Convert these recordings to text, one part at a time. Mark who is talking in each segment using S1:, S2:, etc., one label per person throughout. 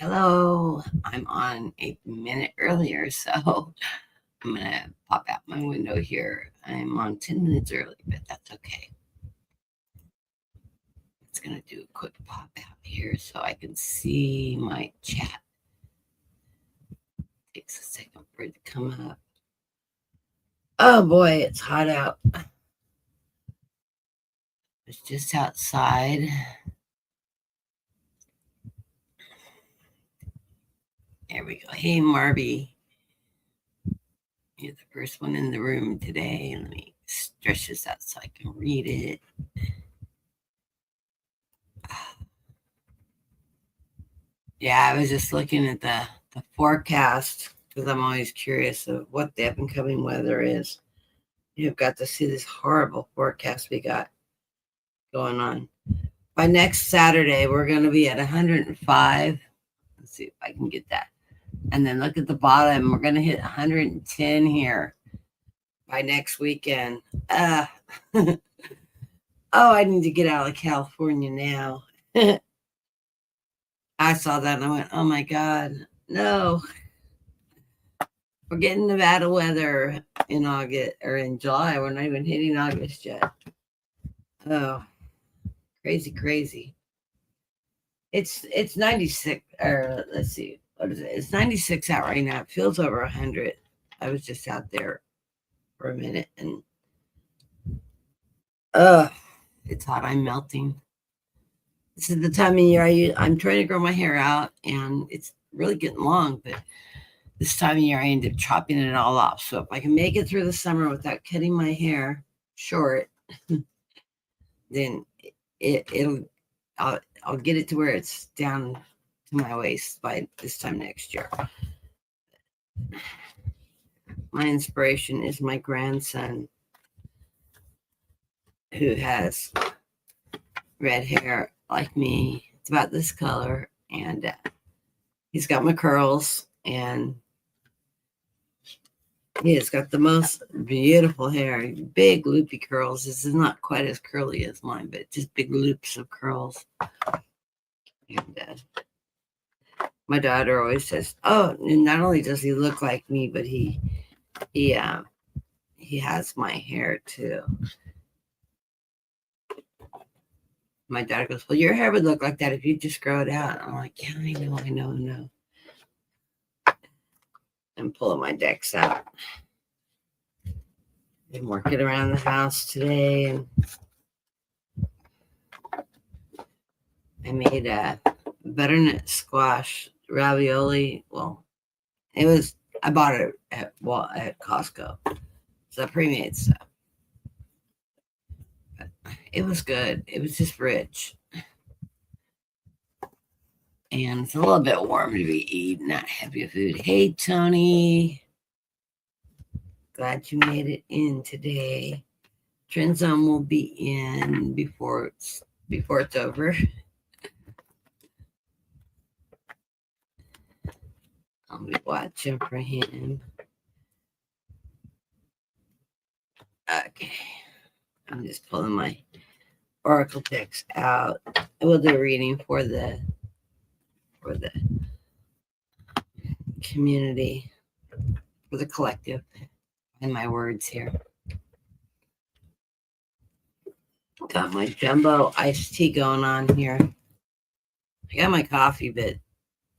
S1: Hello, I'm on a minute earlier, so I'm gonna pop out my window here. I'm on 10 minutes early, but that's okay. It's gonna do a quick pop out here so I can see my chat. Takes a second for it to come up. Oh boy, it's hot out. It's just outside. There we go. Hey, Marby. You're the first one in the room today. Let me stretch this out so I can read it. Yeah, I was just looking at the forecast because I'm always curious of what the up and coming weather is. You've got to see this horrible forecast we got going on. By next Saturday, we're going to be at 105. Let's see if I can get that. And then look at the bottom. We're going to hit 110 here by next weekend. Oh, I need to get out of California now. I saw that and I went, oh my God, no. We're getting Nevada weather in August or in July. We're not even hitting August yet. Oh, crazy. It's 96, or let's see, what is it? It's 96 out right now. It feels over 100. I was just out there for a minute and it's hot. I'm melting. This is the time of year I'm trying to grow my hair out, and it's really getting long, but this time of year I end up chopping it all off. So if I can make it through the summer without cutting my hair short, then I'll get it to where it's down to my waist by this time next year. My inspiration is my grandson, who has red hair like me. It's about this color, and he's got my curls, and he has got the most beautiful hair, big loopy curls. This is not quite as curly as mine, but just big loops of curls. And my daughter always says, "Oh, not only does he look like me, but he has my hair too." My daughter goes, "Well, your hair would look like that if you just grow it out." I'm like, "Yeah, I know." I'm pulling my decks out. Been working around the house today, and I made a butternut squash ravioli. Well, I bought it at Costco. So pre-made stuff. But it was good. It was just rich. And it's a little bit warm to be eating that heavy food. Hey, Tony. Glad you made it in today. Trend Zone will be in before it's over. I'll be watching for him. Okay. I'm just pulling my Oracle decks out. We'll do a reading for the community, for the collective, and my words here. Got my jumbo iced tea going on here. I got my coffee, but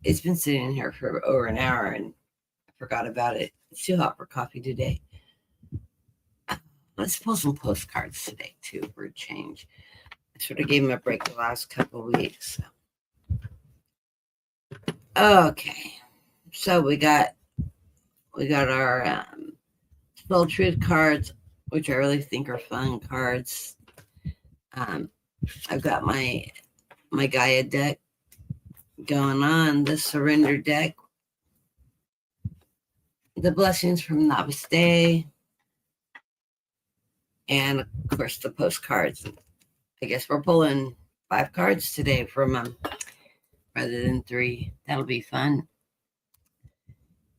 S1: it's been sitting in here for over an hour and I forgot about it. It's too hot for coffee today. Let's pull some postcards today too for a change. I sort of gave them a break the last couple of weeks. Okay, so we got our Spell Truth cards, which I really think are fun cards. I've got my Gaia deck going on, the Surrender deck, the Blessings from Namaste, and of course the postcards. I guess we're pulling 5 cards today from them rather than 3. That'll be fun.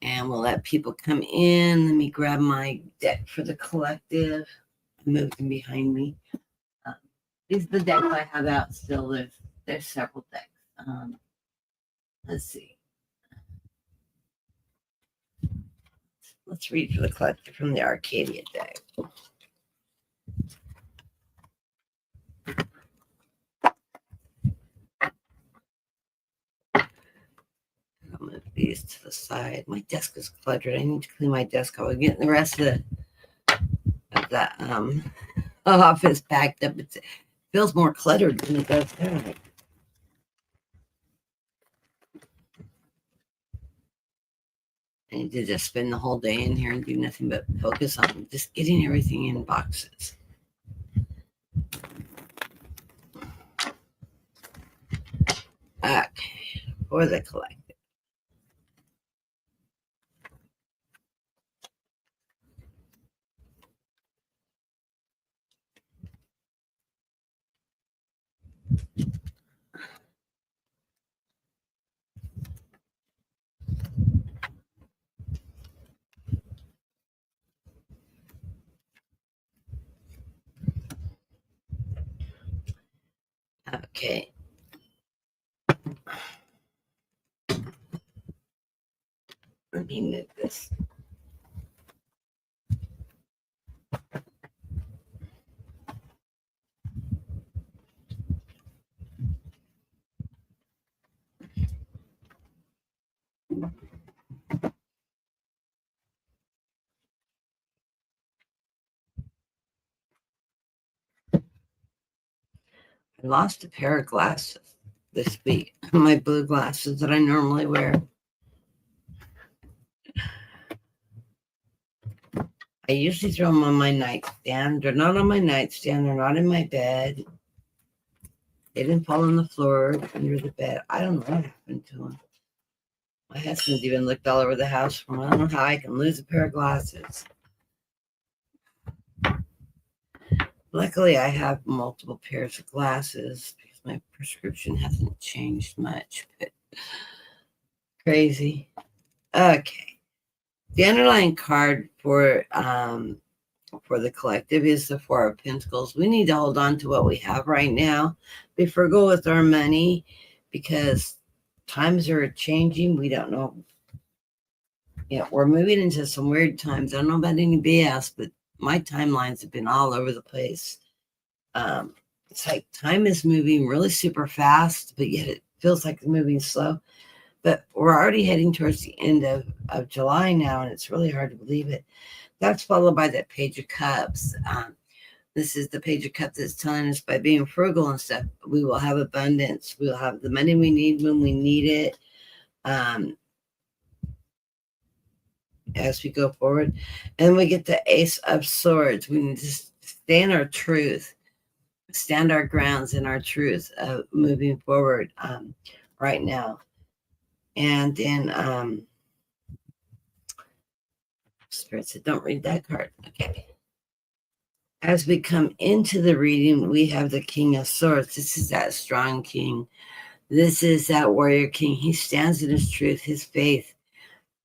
S1: And we'll let people come in. Let me grab my deck for the collective. I moved them behind me. These are the decks I have out still. There's several decks. Let's see. Let's read for the collective from the Arcadia deck. I'll move these to the side. My desk is cluttered. I need to clean my desk. I was getting the rest of the office packed up. It feels more cluttered than it does now. I need to just spend the whole day in here and do nothing but focus on just getting everything in boxes. Okay, for the collective. Okay. Let me move this. I lost a pair of glasses this week. My blue glasses that I normally wear. I usually throw them on my nightstand. They're not on my nightstand. They're not in my bed. They didn't fall on the floor under the bed. I don't know what happened to them. My husband's even looked all over the house for them. I don't know how I can lose a pair of glasses. Luckily, I have multiple pairs of glasses because my prescription hasn't changed much. But crazy. Okay. The underlying card for the collective is the Four of Pentacles. We need to hold on to what we have right now before we go with our money because times are changing. We don't know. Yeah, we're moving into some weird times. I don't know about any BS, but my timelines have been all over the place. It's like time is moving really super fast, but yet it feels like it's moving slow. But we're already heading towards the end of July now, and it's really hard to believe it. That's followed by that Page of Cups. This is the Page of Cups that's telling us by being frugal and stuff, we will have abundance. We'll have the money we need when we need it. As we go forward. And we get the Ace of Swords. We need to stand our truth, stand our grounds in our truth moving forward right now. And then Spirit said, don't read that card. Okay. As we come into the reading, we have the King of Swords. This is that strong king. This is that warrior king. He stands in his truth, his faith,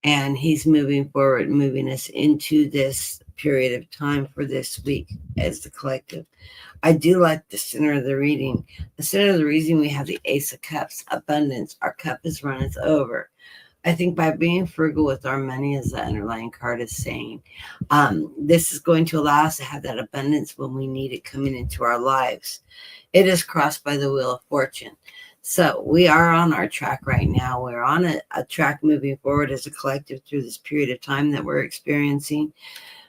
S1: and he's moving forward, moving us into this period of time for this week as the collective. I do like the center of the reading. The center of the reading, we have the Ace of Cups, abundance. Our cup is runneth over. I think by being frugal with our money, as the underlying card is saying, this is going to allow us to have that abundance when we need it coming into our lives. It is crossed by the wheel of fortune. So we are on our track right now. We're on a track moving forward as a collective through this period of time that we're experiencing,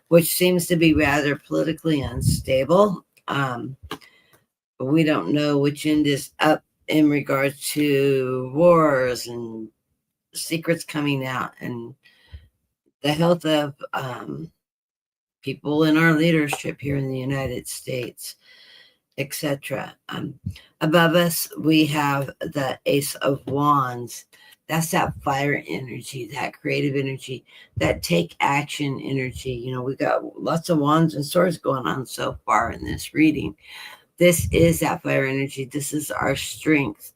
S1: which seems to be rather politically unstable. We don't know which end is up in regards to wars and secrets coming out and the health of people in our leadership here in the United States, etc. Above us, we have the Ace of Wands. That's that fire energy, that creative energy, that take action energy. You know, we got lots of wands and swords going on so far in this reading. This is that fire energy. This is our strength.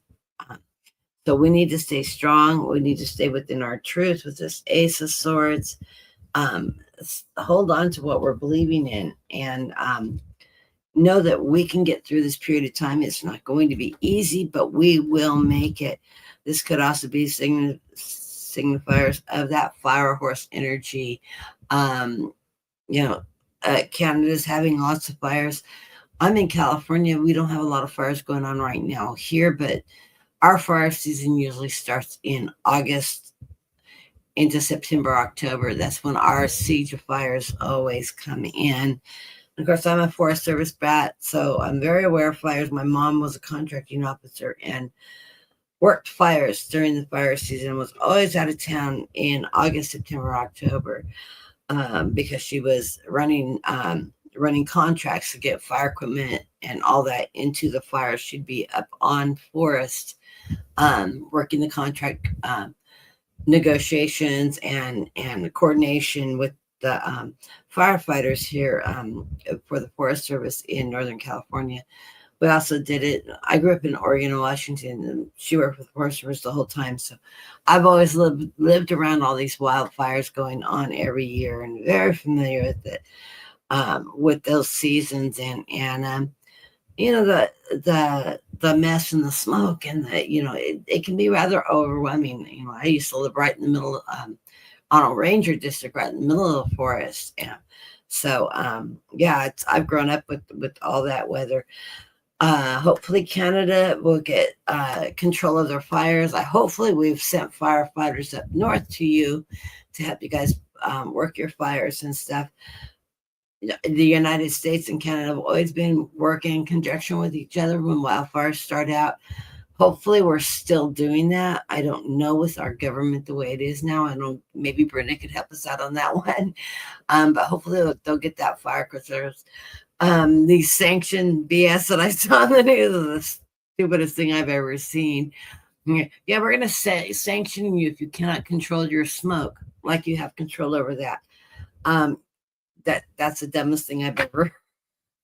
S1: So we need to stay strong. We need to stay within our truth with this Ace of Swords. Hold on to what we're believing in and know that we can get through this period of time. It's not going to be easy, but we will make it. This could also be signified signifiers of that fire horse energy. Um, you know, Canada's having lots of fires. I'm in California. We don't have a lot of fires going on right now here, but our fire season usually starts in August into September, October. That's when our siege of fires always come in. Of course, I'm a Forest Service brat, so I'm very aware of fires. My mom was a contracting officer and worked fires during the fire season, was always out of town in August, September, October, because she was running contracts to get fire equipment and all that into the fire. She'd be up on forest, working the contract negotiations and coordination with the firefighters here for the Forest Service in Northern California. We also did it. I grew up in Oregon and Washington, and she worked with the Forest Service the whole time. So I've always lived around all these wildfires going on every year, and very familiar with it, with those seasons, and the mess and the smoke, and it can be rather overwhelming. I used to live right in the middle on a ranger district, right in the middle of the forest, and so I've grown up with all that weather. Hopefully Canada will get control of their fires. Hopefully we've sent firefighters up north to you to help you guys work your fires and stuff. The United States and Canada have always been working in conjunction with each other when wildfires start out. Hopefully we're still doing that. I don't know with our government the way it is now. I don't. Maybe Brenda could help us out on that one. But hopefully they'll get that fire, because there's these sanction BS that I saw on the news is the stupidest thing I've ever seen. Yeah, we're gonna sanction you if you cannot control your smoke, like you have control over that. That's the dumbest thing I've ever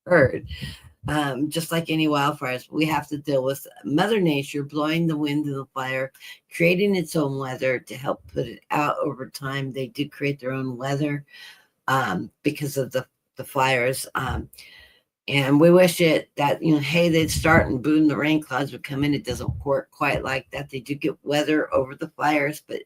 S1: heard. Just like any wildfires, we have to deal with Mother Nature blowing the wind of the fire, creating its own weather to help put it out over time. They do create their own weather because of the fires. And we wish that hey, they'd start and boom, the rain clouds would come in. It doesn't work quite like that. They do get weather over the fires, but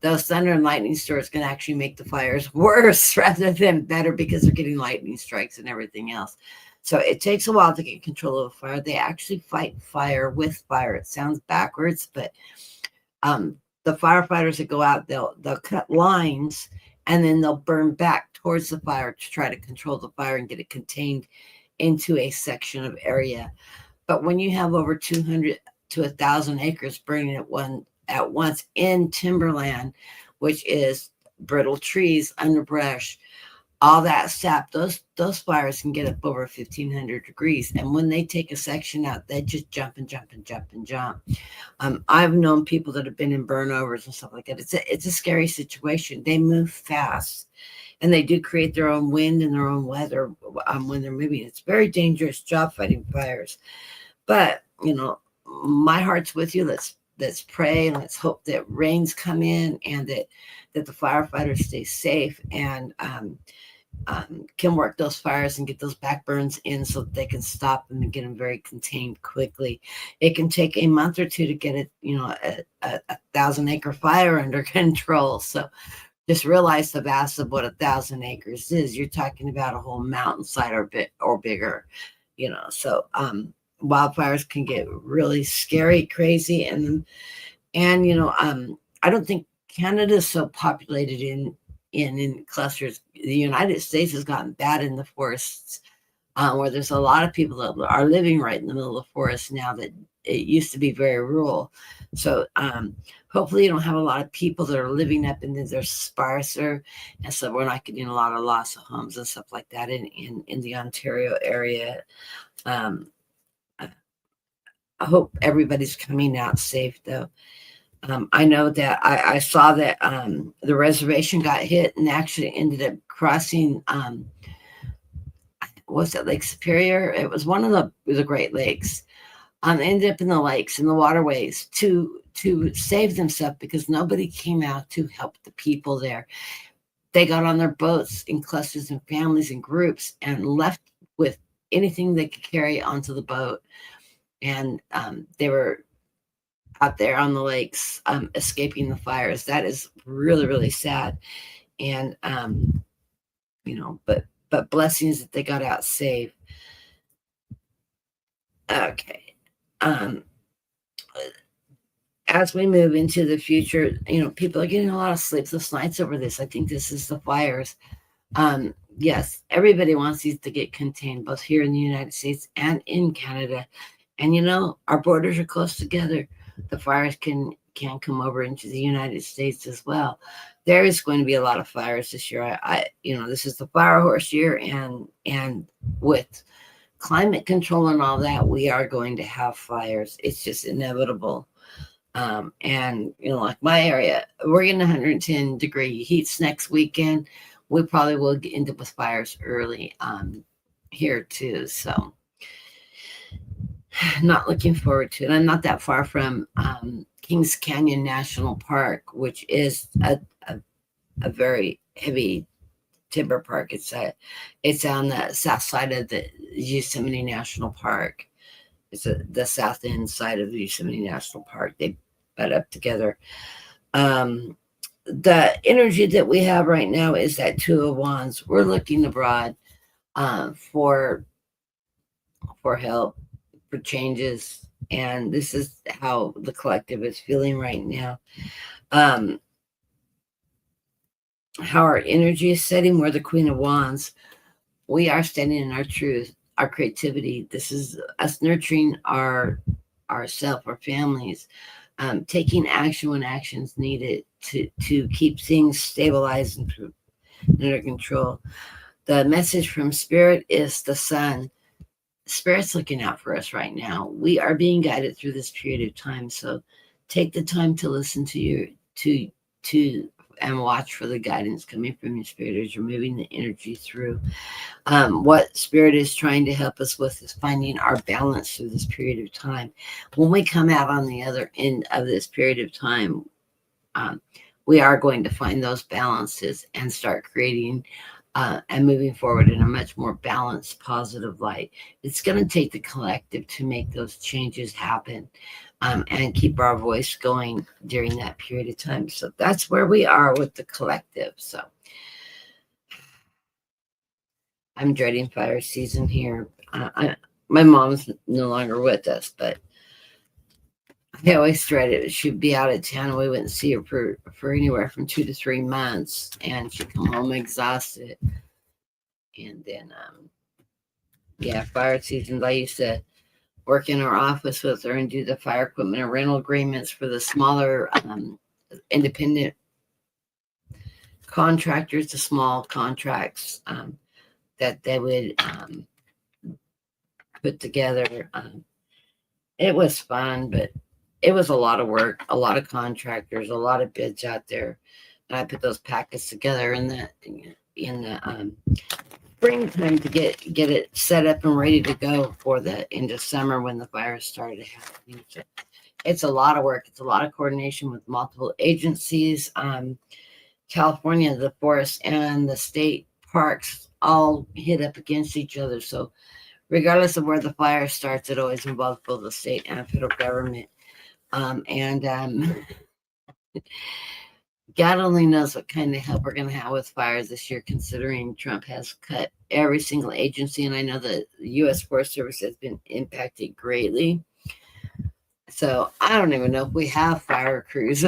S1: those thunder and lightning storms can actually make the fires worse rather than better, because they're getting lightning strikes and everything else. So it takes a while to get control of a fire. They actually fight fire with fire. It sounds backwards, but the firefighters that go out, they'll cut lines, and then they'll burn back towards the fire to try to control the fire and get it contained into a section of area. But when you have over 200 to 1,000 acres burning at once in timberland, which is brittle trees, underbrush, all that sap, those fires can get up over 1,500 degrees. And when they take a section out, they just jump and jump and jump and jump. I've known people that have been in burnovers and stuff like that. It's a scary situation. They move fast, and they do create their own wind and their own weather when they're moving. It's a very dangerous job fighting fires. But my heart's with you. Let's pray, and let's hope that rains come in, and that the firefighters stay safe and can work those fires and get those back burns in, so that they can stop them and get them very contained quickly. It can take a month or two to get a 1,000-acre fire under control. So just realize the vast of what 1,000 acres is. You're talking about a whole mountainside or bigger. So wildfires can get really scary, crazy, and I don't think Canada is so populated in clusters. The United States has gotten bad in the forests, where there's a lot of people that are living right in the middle of the forest now, that it used to be very rural. So hopefully you don't have a lot of people that are living up in they're sparser, and so we're not getting a lot of loss of homes and stuff like that in the Ontario area. I hope everybody's coming out safe, though. I know that I saw that the reservation got hit and actually ended up crossing, was it Lake Superior? It was one of the Great Lakes. Ended up in the lakes and the waterways to save themselves, because nobody came out to help the people there. They got on their boats in clusters and families and groups and left with anything they could carry onto the boat. And they were out there on the lakes, escaping the fires. That is really, really sad. And, but blessings that they got out safe. Okay. As we move into the future, people are getting a lot of sleepless nights over this. I think this is the fires. Yes, everybody wants these to get contained, both here in the United States and in Canada. And our borders are close together. The fires can come over into the United States as well. There is going to be a lot of fires this year. This is the fire horse year, and with climate control and all that, we are going to have fires. It's just inevitable. And like my area, we're in 110-degree heats next weekend. We probably will end up with fires early here too. So not looking forward to it. I'm not that far from Kings Canyon National Park, which is a very heavy timber park. It's on the south side of the Yosemite National Park. It's the south end side of the Yosemite National Park. They butt up together. The energy that we have right now is that Two of Wands. We're looking abroad for help, for changes, and this is how the collective is feeling right now. How our energy is setting. We're the Queen of Wands. We are standing in our truth, our creativity. This is us nurturing ourself, our families, taking action when action's needed to keep things stabilized and under control. The message from Spirit is the Sun. Spirit's looking out for us right now. We are being guided through this period of time. So take the time to listen to and watch for the guidance coming from your spirit as you're moving the energy through. What Spirit is trying to help us with is finding our balance through this period of time. When we come out on the other end of this period of time, we are going to find those balances and start creating and moving forward in a much more balanced, positive light. It's going to take the collective to make those changes happen and keep our voice going during that period of time. So that's where we are with the collective. So I'm dreading fire season here. My mom's no longer with us, but I always dread it. She'd be out of town. We wouldn't see her for anywhere from 2 to 3 months, and she'd come home exhausted. And then, fire seasons. I used to work in our office with her and do the fire equipment and rental agreements for the smaller independent contractors, the small contracts that they would put together. It was fun, but it was a lot of work, a lot of contractors, a lot of bids out there. And I put those packets together in the springtime to get it set up and ready to go for the end of summer when the fires started happening. So it's a lot of work. It's a lot of coordination with multiple agencies. California, the forest and the state parks all hit up against each other. So regardless of where the fire starts, it always involves both the state and federal government. God only knows what kind of help we're going to have with fires this year, considering Trump has cut every single agency. And I know that the U.S. Forest Service has been impacted greatly. So I don't even know if we have fire crews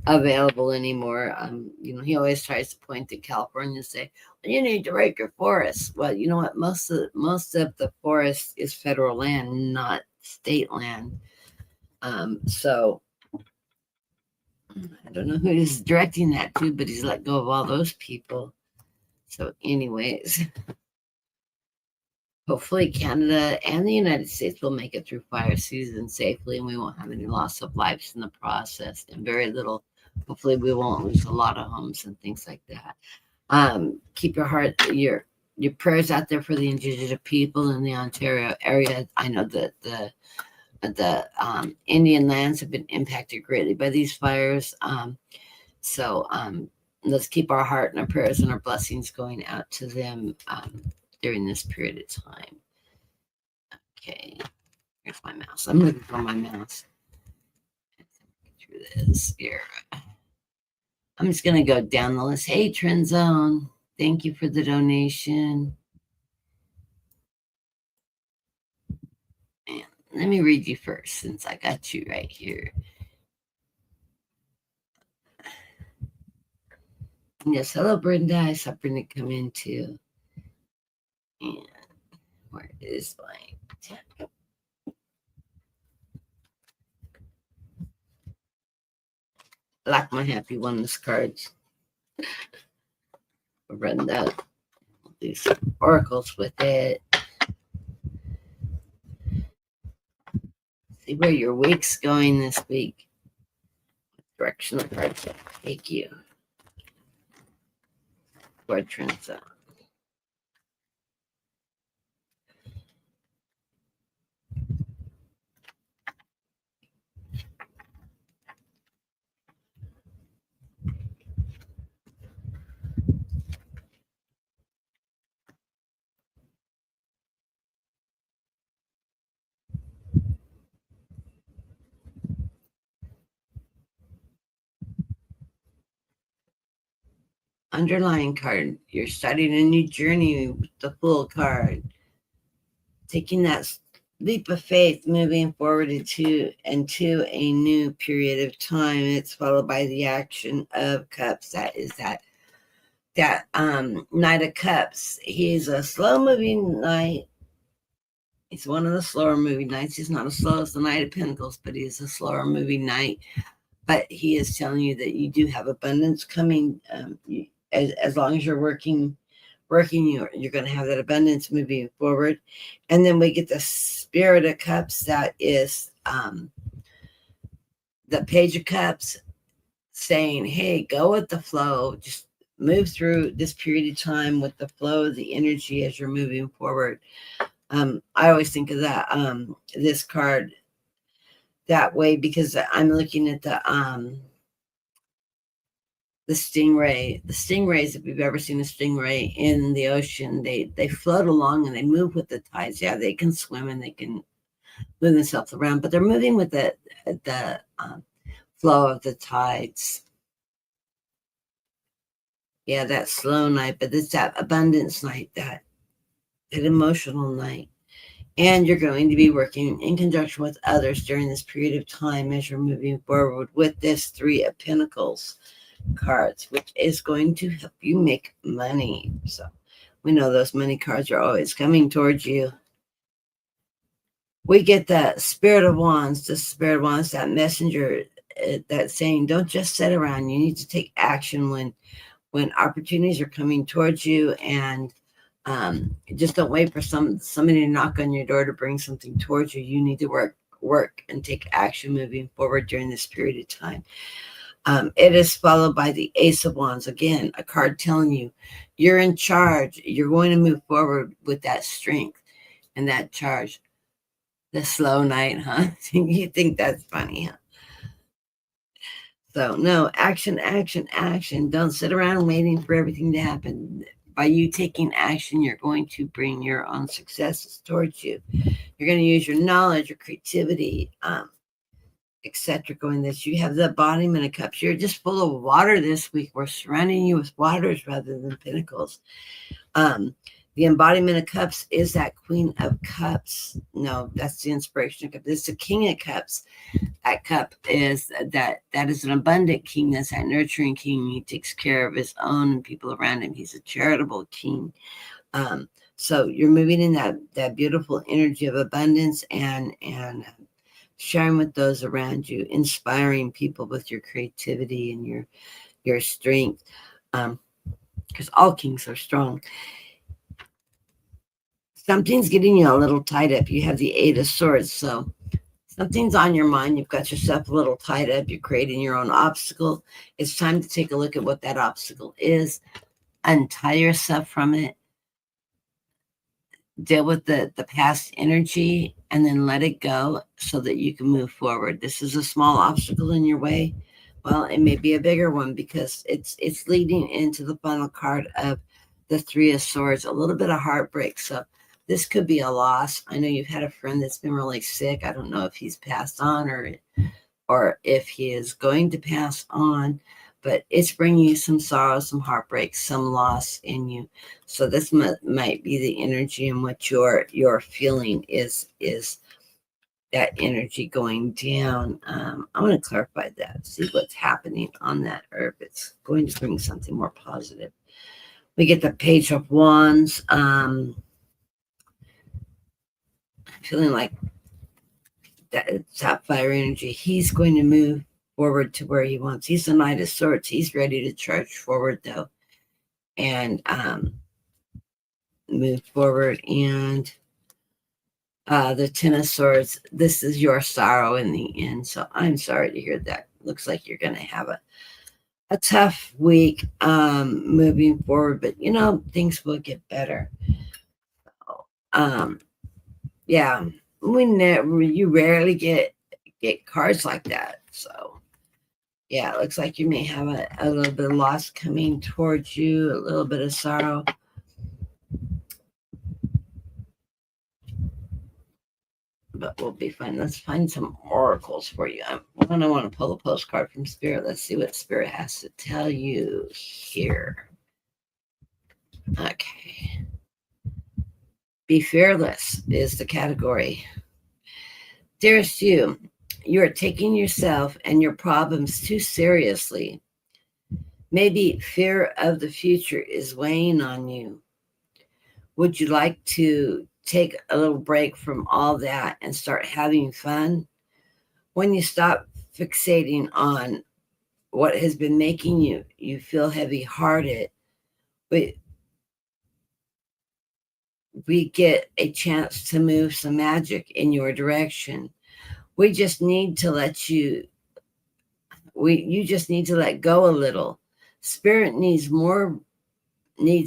S1: available anymore. He always tries to point to California and say, well, you need to rake your forests. Well, you know what? Most of the forest is federal land, not state land. So I don't know who he's directing that to, but he's let go of all those people. So anyways, hopefully Canada and the United States will make it through fire season safely, and we won't have any loss of lives in the process, and very little. Hopefully we won't lose a lot of homes and things like that. Keep your prayers out there for the Indigenous people in the Ontario area. I know that the Indian lands have been impacted greatly by these fires. So let's keep our heart and our prayers and our blessings going out to them during this period of time. Okay, here's my mouse. I'm looking for my mouse. this here. I'm just going to go down the list. Hey, Trend Zone. Thank you for the donation. And let me read you first since I got you right here. Yes, hello, Brenda. I saw Brenda come in too. And where is my tab? Like my happy oneness cards. Brenda. Do some oracles with it. See where your week's going this week. What direction the cards take you. Where trends out. Underlying card. You're starting a new journey with the Fool card. Taking that leap of faith, moving forward into a new period of time. It's followed by the action of Cups. That is that Knight of Cups. He's a slow moving knight. He's one of the slower moving knights. He's not as slow as the Knight of Pentacles, but he is a slower moving knight. But he is telling you that you do have abundance coming. As long as you're working, you're going to have that abundance moving forward. And then we get the Spirit of Cups. That is the Page of Cups saying, hey, go with the flow. Just move through this period of time with the flow of the energy as you're moving forward. I always think of that, this card that way, because I'm looking at the stingray. The stingrays, if you've ever seen a stingray in the ocean, they float along and they move with the tides. Yeah, they can swim and they can move themselves around, but they're moving with the flow of the tides. Yeah, that slow night, but it's that abundance night, that emotional night. And you're going to be working in conjunction with others during this period of time as you're moving forward with this Three of Pentacles cards, which is going to help you make money. So we know those money cards are always coming towards you. We get the Spirit of Wands, that messenger that's saying, don't just sit around. You need to take action when opportunities are coming towards you, and just don't wait for somebody to knock on your door to bring something towards you. You need to work and take action moving forward during this period of time. It is followed by the Ace of Wands. Again, a card telling you you're in charge. You're going to move forward with that strength and that charge. The slow night, huh? You think that's funny, huh? So no, action, action, action. Don't sit around waiting for everything to happen. By you taking action, you're going to bring your own successes towards you. You're going to use your knowledge, your creativity, etc. Going this. You have the embodiment of cups. You're just full of water this week. We're surrounding you with waters rather than pentacles. The embodiment of cups is that Queen of Cups. No, that's the inspiration of cups. It's the King of Cups. That cup is that is an abundant king. That's that nurturing king. He takes care of his own and people around him. He's a charitable king. So you're moving in that beautiful energy of abundance and sharing with those around you, inspiring people with your creativity and your strength. Because all kings are strong. Something's getting you a little tied up. You have the Eight of Swords, so something's on your mind. You've got yourself a little tied up. You're creating your own obstacle. It's time to take a look at what that obstacle is. Untie yourself from it. Deal with the past energy and then let it go so that you can move forward. This is a small obstacle in your way. Well, it may be a bigger one because it's leading into the final card of the Three of Swords, a little bit of heartbreak. So this could be a loss. I know you've had a friend that's been really sick. I don't know if he's passed on or or if he is going to pass on, but it's bringing you some sorrow, some heartbreak, some loss in you. So this might be the energy in what you're feeling is that energy going down. I want to clarify that, see what's happening on that herb. It's going to bring something more positive. We get the Page of Wands. Feeling like that sapphire energy. He's going to move forward to where he wants. He's the Knight of Swords. He's ready to charge forward though, and move forward. And the Ten of Swords. This is your sorrow in the end. So I'm sorry to hear that. Looks like you're going to have a tough week moving forward, but things will get better. Yeah, you rarely get cards like that. So yeah, it looks like you may have a little bit of loss coming towards you, a little bit of sorrow. But we'll be fine. Let's find some oracles for you. I want to pull a postcard from Spirit. Let's see what Spirit has to tell you here. Okay. Be fearless is the category. Dearest you are taking yourself and your problems too seriously. Maybe fear of the future is weighing on you. Would you like to take a little break from all that and start having fun? When you stop fixating on what has been making you feel heavy-hearted, we get a chance to move some magic in your direction. We just need to you just need to let go a little. Spirit needs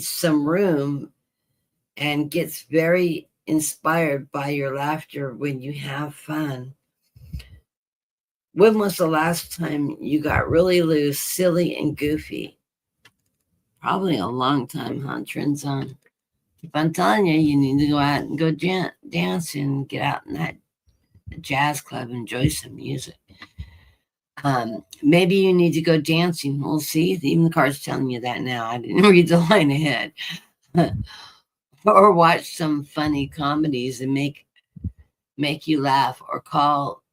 S1: some room and gets very inspired by your laughter when you have fun. When was the last time you got really loose, silly, and goofy? Probably a long time, huh, Trenzon? If I'm telling you, you need to go out and go dance and get out in that jazz club, enjoy some music. Maybe you need to go dancing. We'll see. Even the card's telling you that now. I didn't read the line ahead. Or watch some funny comedies and make you laugh, or call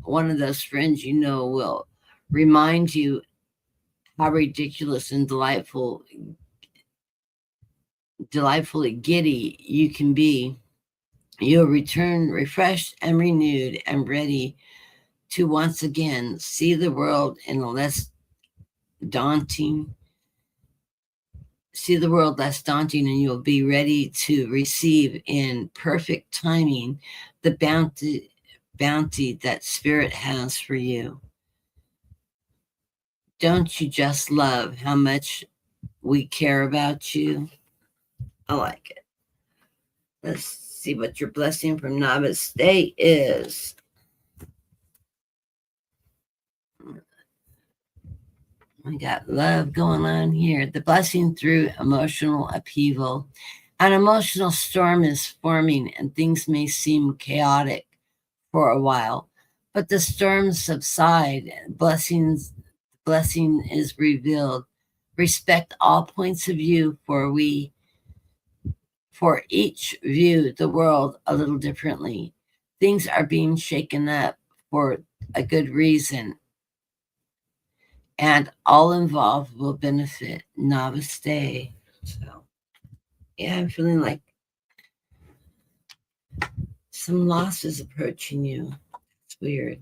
S1: one of those friends will remind you how ridiculous and delightfully giddy you can be. You'll return refreshed and renewed and ready to once again see the world in a less daunting, and you'll be ready to receive in perfect timing the bounty that Spirit has for you. Don't you just love how much we care about you? I like it. Let's see what your blessing from Namaste is. We got love going on here. The blessing through emotional upheaval. An emotional storm is forming and things may seem chaotic for a while, but the storms subside. Blessing is revealed. Respect all points of view, for each view the world a little differently. Things are being shaken up for a good reason, and all involved will benefit. Namaste. So, yeah, I'm feeling like some loss is approaching you. It's weird.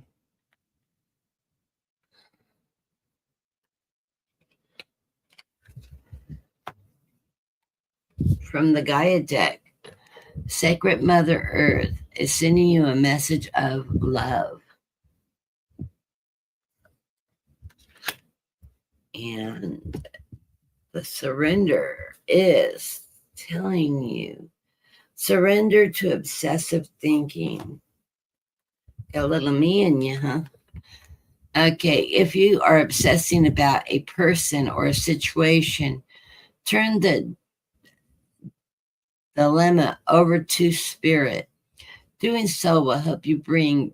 S1: From the Gaia deck, Sacred Mother Earth is sending you a message of love. And the surrender is telling you, surrender to obsessive thinking. Got a little me in you, huh? Okay, if you are obsessing about a person or a situation, turn the dilemma over to Spirit. Doing so will help you bring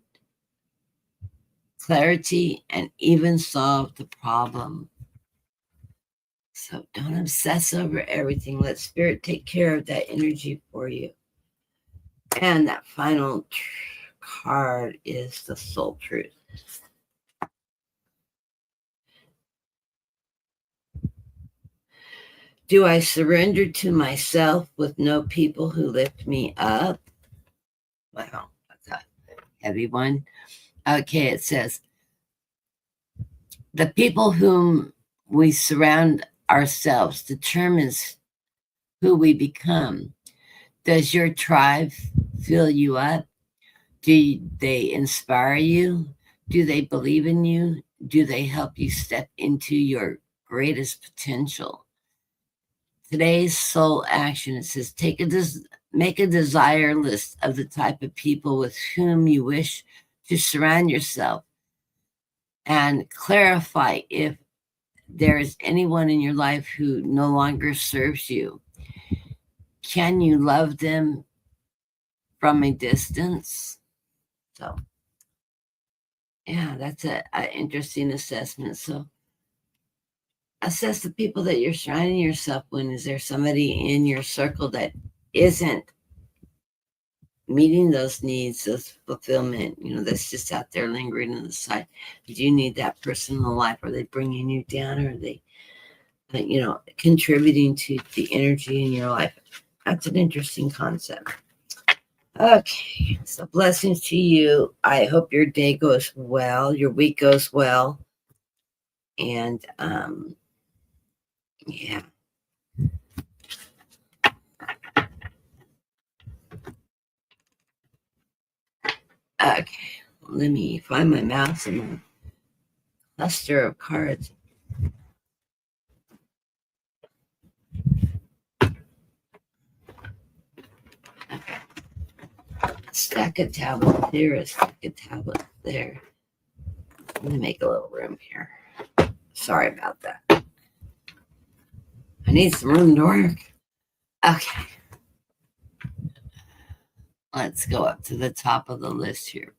S1: clarity, and even solve the problem. So don't obsess over everything. Let Spirit take care of that energy for you. And that final card is the Soul Truth. Do I surrender to myself with no people who lift me up? Wow, that's a heavy one. Okay, it says, the people whom we surround ourselves determines who we become. Does your tribe fill you up? Do they inspire you? Do they believe in you? Do they help you step into your greatest potential? Today's soul action, it says, make a desire list of the type of people with whom you wish to surround yourself, and clarify if there is anyone in your life who no longer serves you. Can you love them from a distance? So, yeah, that's an interesting assessment. So, assess the people that you're surrounding yourself with. Is there somebody in your circle that isn't meeting those needs of fulfillment, that's just out there lingering on the side? Do you need that person in the life? Are they bringing you down, or are they, contributing to the energy in your life? That's an interesting concept. Okay, so blessings to you. I hope your day goes well, your week goes well. And yeah. Okay, let me find my mouse and my cluster of cards. Okay. Stack of tablets here, a stack of tablets there. I'm going to make a little room here. Sorry about that. I need some room to work. Okay. Let's go up to the top of the list here.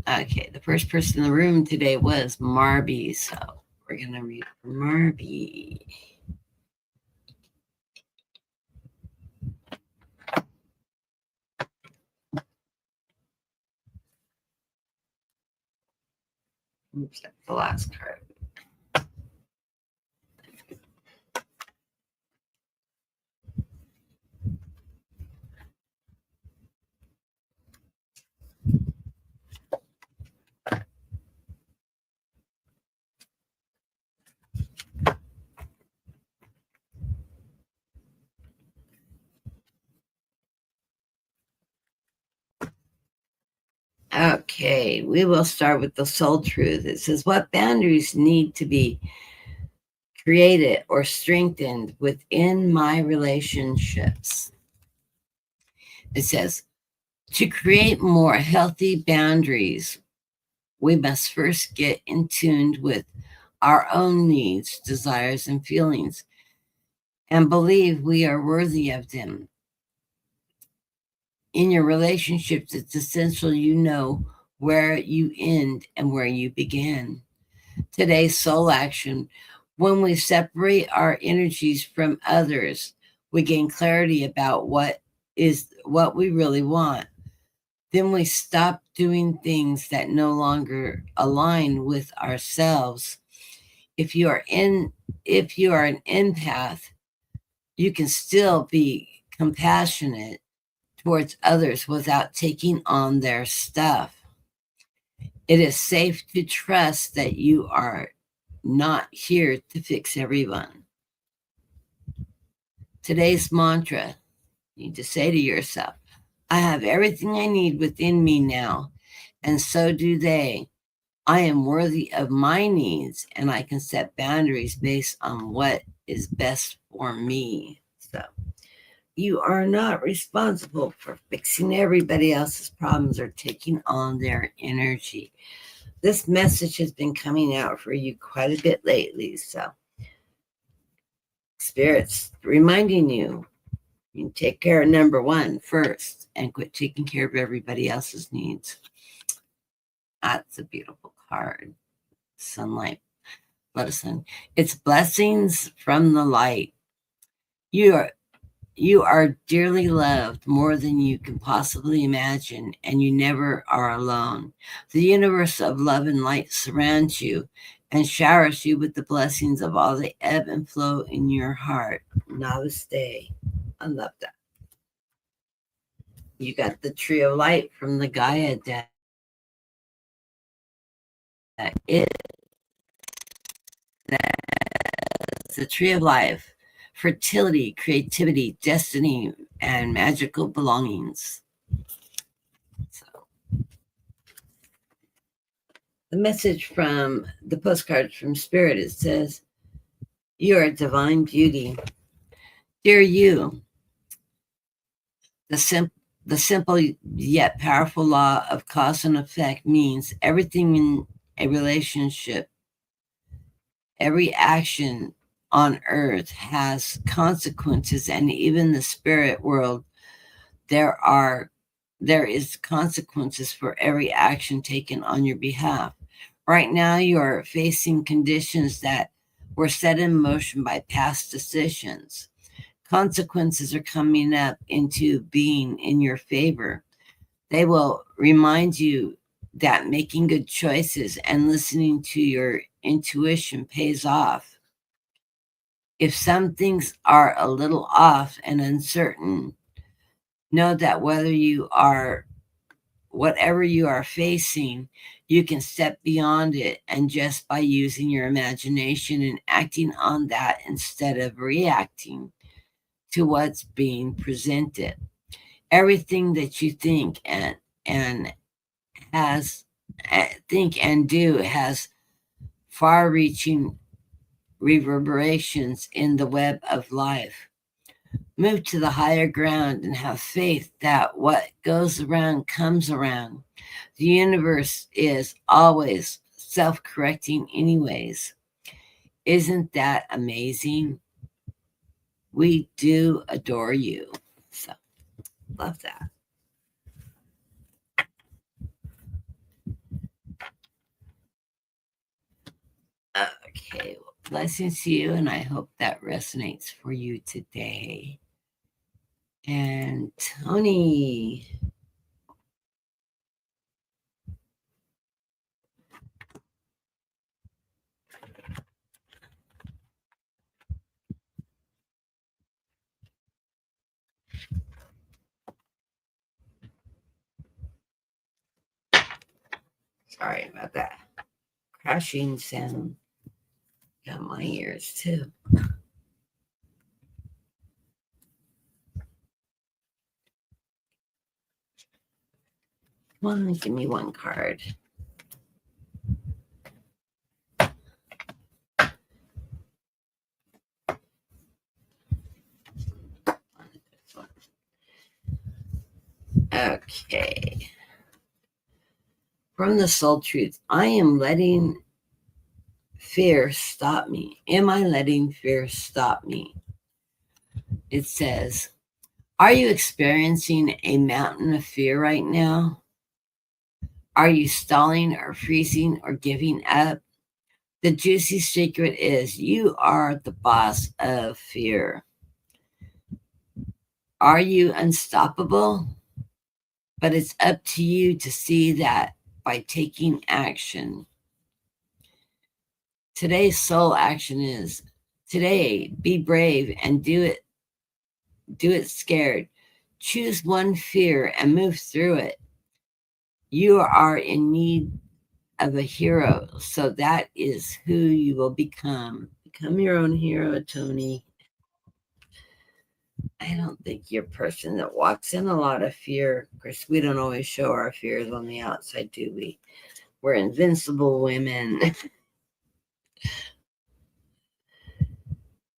S1: Okay, the first person in the room today was Marby, so we're going to read Marby. Oops, that's the last card. Okay, we will start with the soul truth. It says, what boundaries need to be created or strengthened within my relationships? It says, to create more healthy boundaries, we must first get in tune with our own needs, desires, and feelings, and believe we are worthy of them. In your relationships, it's essential you know where you end and where you begin. Today's soul action: when we separate our energies from others, we gain clarity about what we really want. Then we stop doing things that no longer align with ourselves. If you are an empath, you can still be compassionate towards others without taking on their stuff. It is safe to trust that you are not here to fix everyone. Today's mantra, you need to say to yourself, I have everything I need within me now, and so do they. I am worthy of my needs, and I can set boundaries based on what is best for me. So you are not responsible for fixing everybody else's problems or taking on their energy. This message has been coming out for you quite a bit lately. So Spirit's reminding you, You take care of number one first and quit taking care of everybody else's needs. That's a beautiful card. Sunlight, blood of sun. It's blessings from the light. You are dearly loved more than you can possibly imagine, and you never are alone. The universe of love and light surrounds you and showers you with the blessings of all the ebb and flow in your heart. Namaste. I love that. You got the tree of light from the Gaia deck. That's the tree of life, fertility, creativity, destiny, and magical belongings. So, the message from the postcards from Spirit, it says, you are divine beauty. Dear you, the simple yet powerful law of cause and effect means everything in a relationship, every action on earth has consequences, and even the spirit world, there is consequences for every action taken on your behalf. Right now, you are facing conditions that were set in motion by past decisions. Consequences are coming up into being in your favor. They will remind you that making good choices and listening to your intuition pays off. If some things are a little off and uncertain, know that whatever you are facing, you can step beyond it, and just by using your imagination and acting on that instead of reacting to what's being presented. Everything that you think and do has far-reaching reverberations in the web of life. Move to the higher ground and have faith that what goes around comes around. The universe is always self-correcting anyways. Isn't that amazing? We do adore you. So, love that. Okay, well, blessings to you, and I hope that resonates for you today. And Tony. Sorry about that crashing sound. Got my ears too. Come on, give me one card. Okay. From the Soul Truth, I am letting fear stop me. Am I letting fear stop me? It says, are you experiencing a mountain of fear right now? Are you stalling or freezing or giving up? The juicy secret is you are the boss of fear. Are you unstoppable? But it's up to you to see that by taking action. Today's soul action is today, be brave and do it. Do it scared. Choose one fear and move through it. You are in need of a hero, so that is who you will become. Become your own hero, Tony. I don't think you're a person that walks in a lot of fear. Of course, we don't always show our fears on the outside, do we? We're invincible women.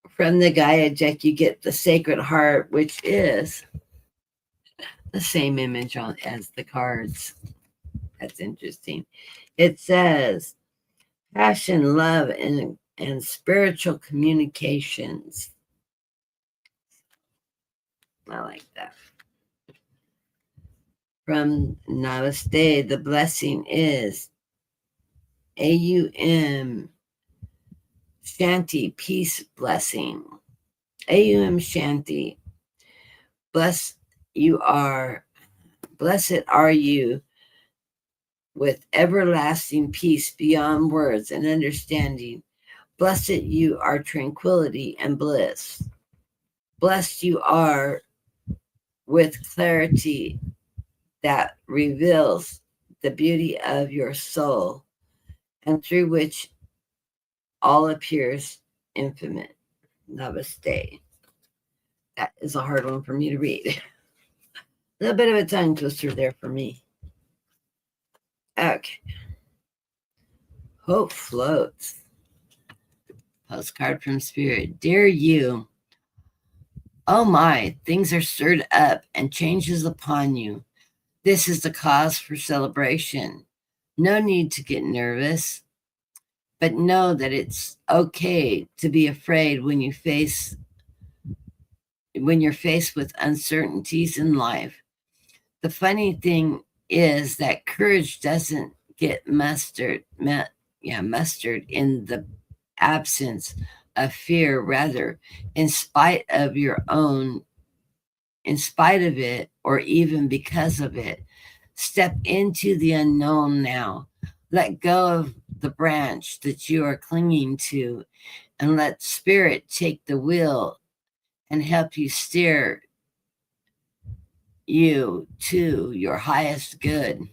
S1: From the Gaia deck, you get the Sacred Heart, which is the same image as the cards. That's interesting. It says passion, love, and spiritual communications. I like that. From Namaste, the blessing is AUM Shanti, peace blessing. AUM Shanti, blessed are you with everlasting peace beyond words and understanding. Blessed you are tranquility and bliss. Blessed you are with clarity that reveals the beauty of your soul and through which all appears infinite. Namaste. That is a hard one for me to read. A little bit of a tongue twister there for me. Okay. Hope floats. Postcard from Spirit. Dear you, oh my, things are stirred up and changes upon you. This is the cause for celebration. No need to get nervous, but know that it's okay to be afraid when you're faced with uncertainties in life. The funny thing is that courage doesn't get mustered in the absence of fear. Rather, in spite of it, or even because of it, step into the unknown now. Let go of the branch that you are clinging to and let Spirit take the wheel and help you steer you to your highest good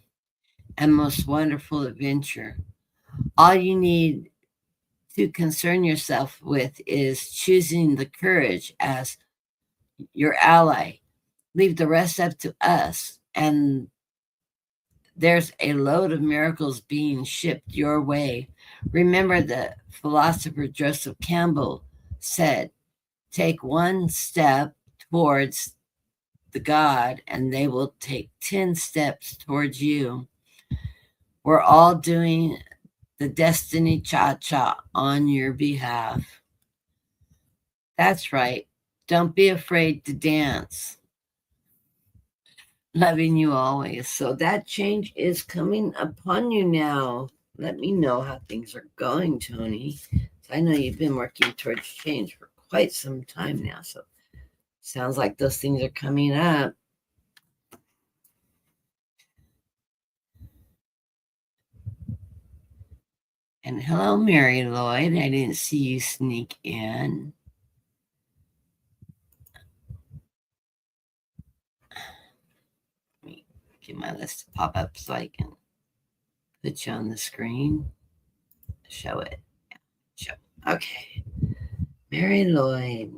S1: and most wonderful adventure. All you need to concern yourself with is choosing the courage as your ally. Leave the rest up to us, and there's a load of miracles being shipped your way. Remember, the philosopher Joseph Campbell said, take one step towards the God, and they will take 10 steps towards you. We're all doing the destiny cha-cha on your behalf. That's right. Don't be afraid to dance. Loving you always. So that change is coming upon you now. Let me know how things are going, Tony. I know you've been working towards change for quite some time now. So sounds like those things are coming up. And hello, Mary Lloyd. I didn't see you sneak in. Let me get my list to pop up so I can put you on the screen. Show it. Show. Okay. Mary Lloyd.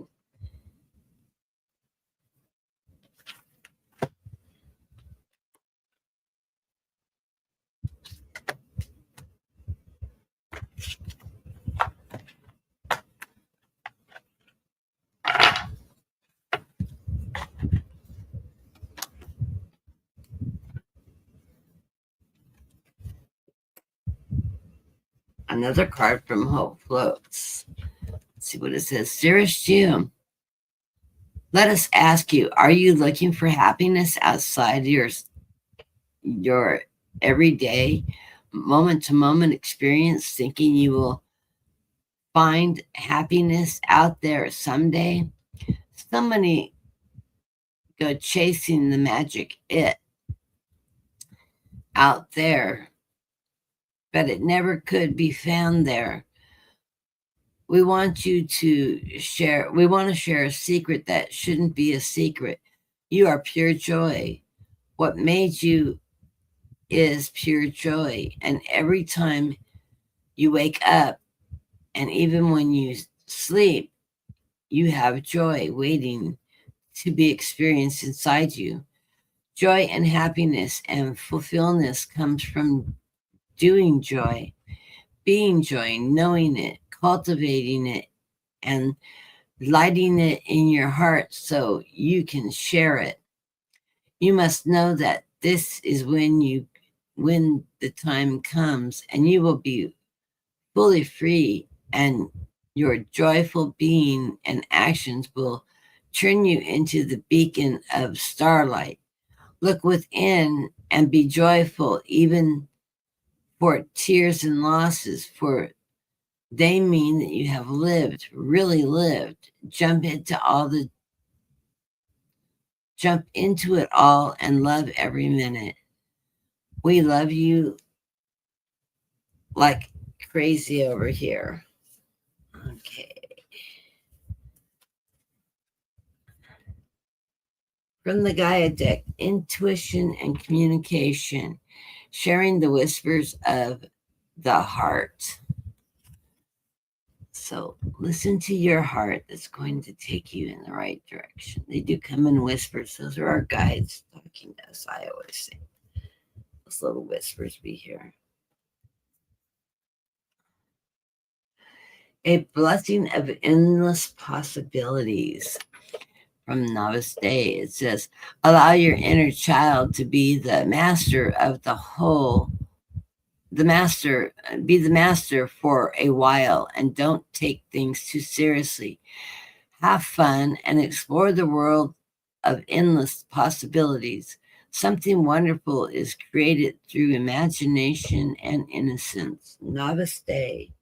S1: Another card from Hope Floats. Let's see what it says. Dearest June, let us ask you, are you looking for happiness outside your everyday moment to moment experience, thinking you will find happiness out there someday? Somebody go chasing the magic out there, but it never could be found there. We want to share a secret that shouldn't be a secret. You are pure joy. What made you is pure joy. And every time you wake up, and even when you sleep, you have joy waiting to be experienced inside you. Joy and happiness and fulfillment comes from doing joy, being joy, knowing it, cultivating it, and lighting it in your heart so you can share it. You must know that this is when the time comes and you will be fully free, and your joyful being and actions will turn you into the beacon of starlight. Look within and be joyful, even for tears and losses, for they mean that you have lived, really lived. Jump into it all and love every minute. We love you like crazy over here. Okay. From the Gaia deck, intuition and communication, sharing the whispers of the heart. So listen to your heart. That's going to take you in the right direction. They do come in whispers. Those are our guides talking to us, I always say. Those little whispers we hear. A blessing of endless possibilities. From Namaste, it says, allow your inner child to be the master of the whole, be the master for a while, and don't take things too seriously. Have fun and explore the world of endless possibilities. Something wonderful is created through imagination and innocence. Namaste.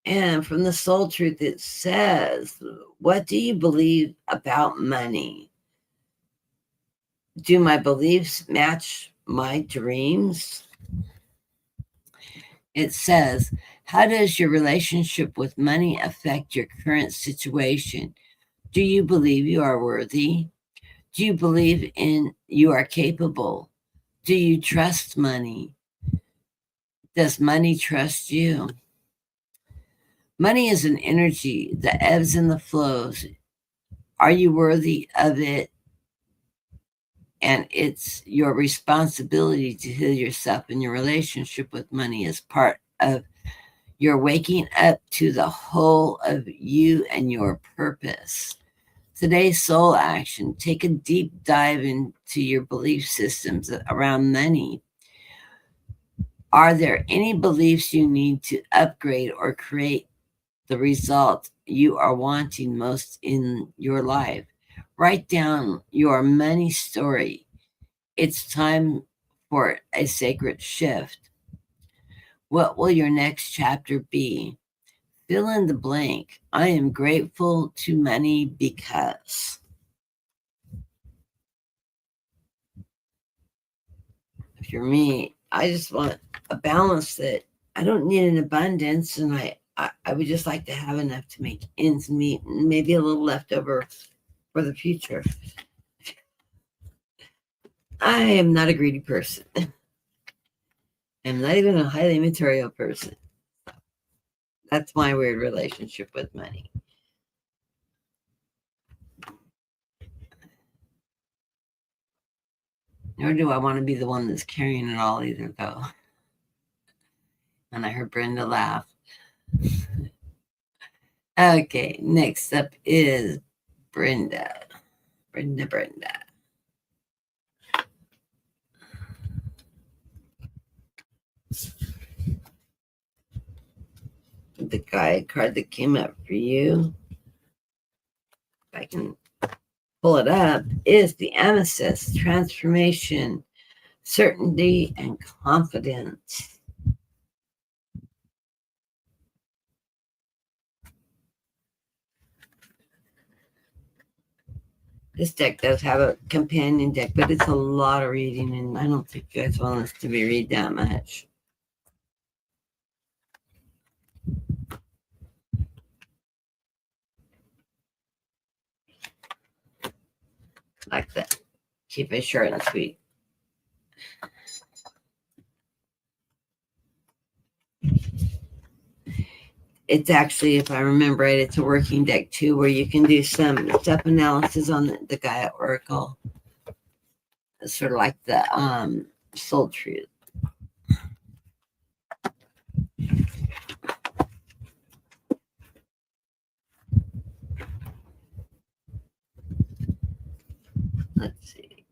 S1: And from the Soul Truth, it says, what do you believe about money? Do my beliefs match my dreams? It says, how does your relationship with money affect your current situation? Do you believe you are worthy? Do you believe you are capable? Do you trust money? Does money trust you? Money is an energy that ebbs and the flows. Are you worthy of it? And it's your responsibility to heal yourself, and your relationship with money is part of your waking up to the whole of you and your purpose. Today's soul action, take a deep dive into your belief systems around money. Are there any beliefs you need to upgrade or create the result you are wanting most in your life? Write down your money story. It's time for a sacred shift. What will your next chapter be? Fill in the blank. I am grateful to money because. If you're me, I just want a balance that I don't need an abundance, and I would just like to have enough to make ends meet and maybe a little leftover for the future. I am not a greedy person. I'm not even a highly material person. That's my weird relationship with money. Nor do I want to be the one that's carrying it all either, though. And I heard Brenda laugh. Okay, next up is Brenda. Brenda. The guide card that came up for you, if I can pull it up, is the Amethyst, transformation, certainty, and confidence. This deck does have a companion deck, but it's a lot of reading, and I don't think you guys want us to be read that much. Like that. Keep it short and sweet. It's actually, if I remember right, it's a working deck too, where you can do some step analysis on the Gaia Oracle. It's sort of like the Soul Truth. Let's see.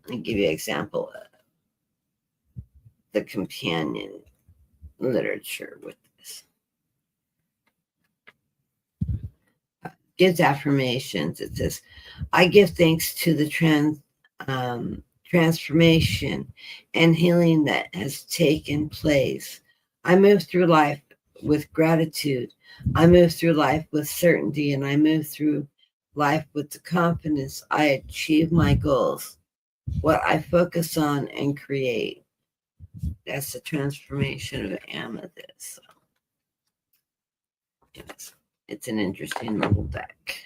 S1: I'll give you an example of the companion literature with this. Gives affirmations. It says, I give thanks to the transformation and healing that has taken place. I move through life with gratitude. I move through life with certainty, and I move through life with the confidence I achieve my goals, what I focus on and create. That's the transformation of amethyst. So, yes, it's an interesting little deck.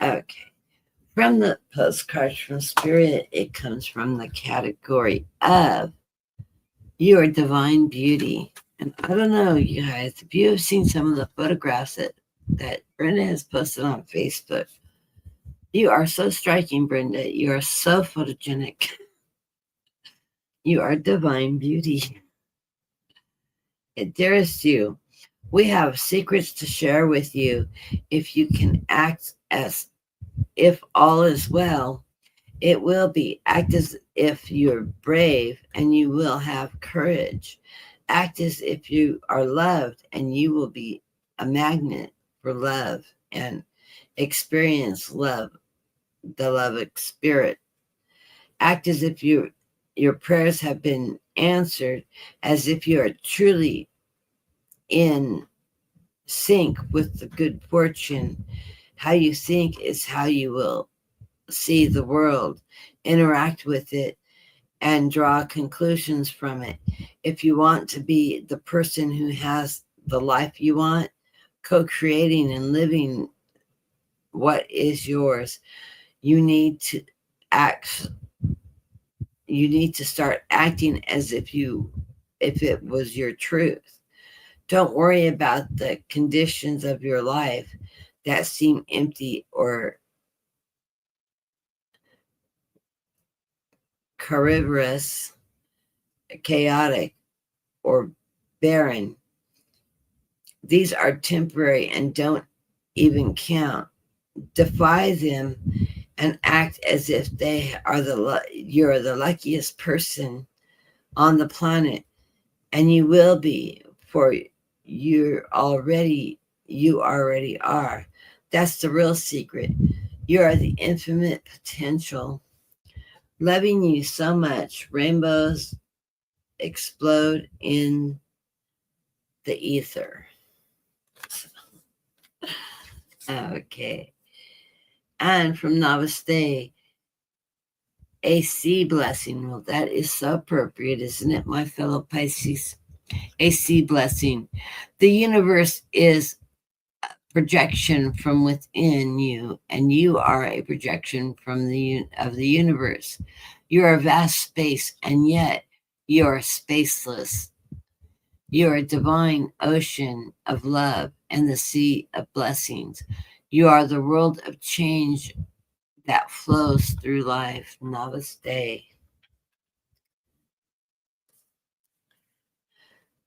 S1: Okay. From the postcards from Spirit, it comes from the category of your divine beauty. And I don't know, you guys, if you have seen some of the photographs that Brenda has posted on Facebook, you are so striking, Brenda. You are so photogenic. You are divine beauty. It dearest you, we have secrets to share with you. If you can act as if all is well, it will be. Act as if you're brave and you will have courage. Act as if you are loved and you will be a magnet for love and experience love, the love spirit. Act as if your prayers have been answered, as if you are truly in sync with the good fortune. How you think is how you will see the world, interact with it, and draw conclusions from it. If you want to be the person who has the life you want, co-creating and living what is yours, you need to act. You need to start acting as if it was your truth. Don't worry about the conditions of your life that seem empty or carnivorous, chaotic, or barren. These are temporary and don't even count. Defy them and act as if they are you're the luckiest person on the planet, and you will be, for you already are. That's the real secret. You are the infinite potential. Loving you so much, rainbows explode in the ether. Okay. And from Namaste, a sea blessing. Well, that is so appropriate, isn't it, my fellow Pisces? A sea blessing. The universe is a projection from within you, and you are a projection from of the universe. You are a vast space, and yet you are spaceless. You are a divine ocean of love and the sea of blessings. You are the world of change that flows through life. Namaste.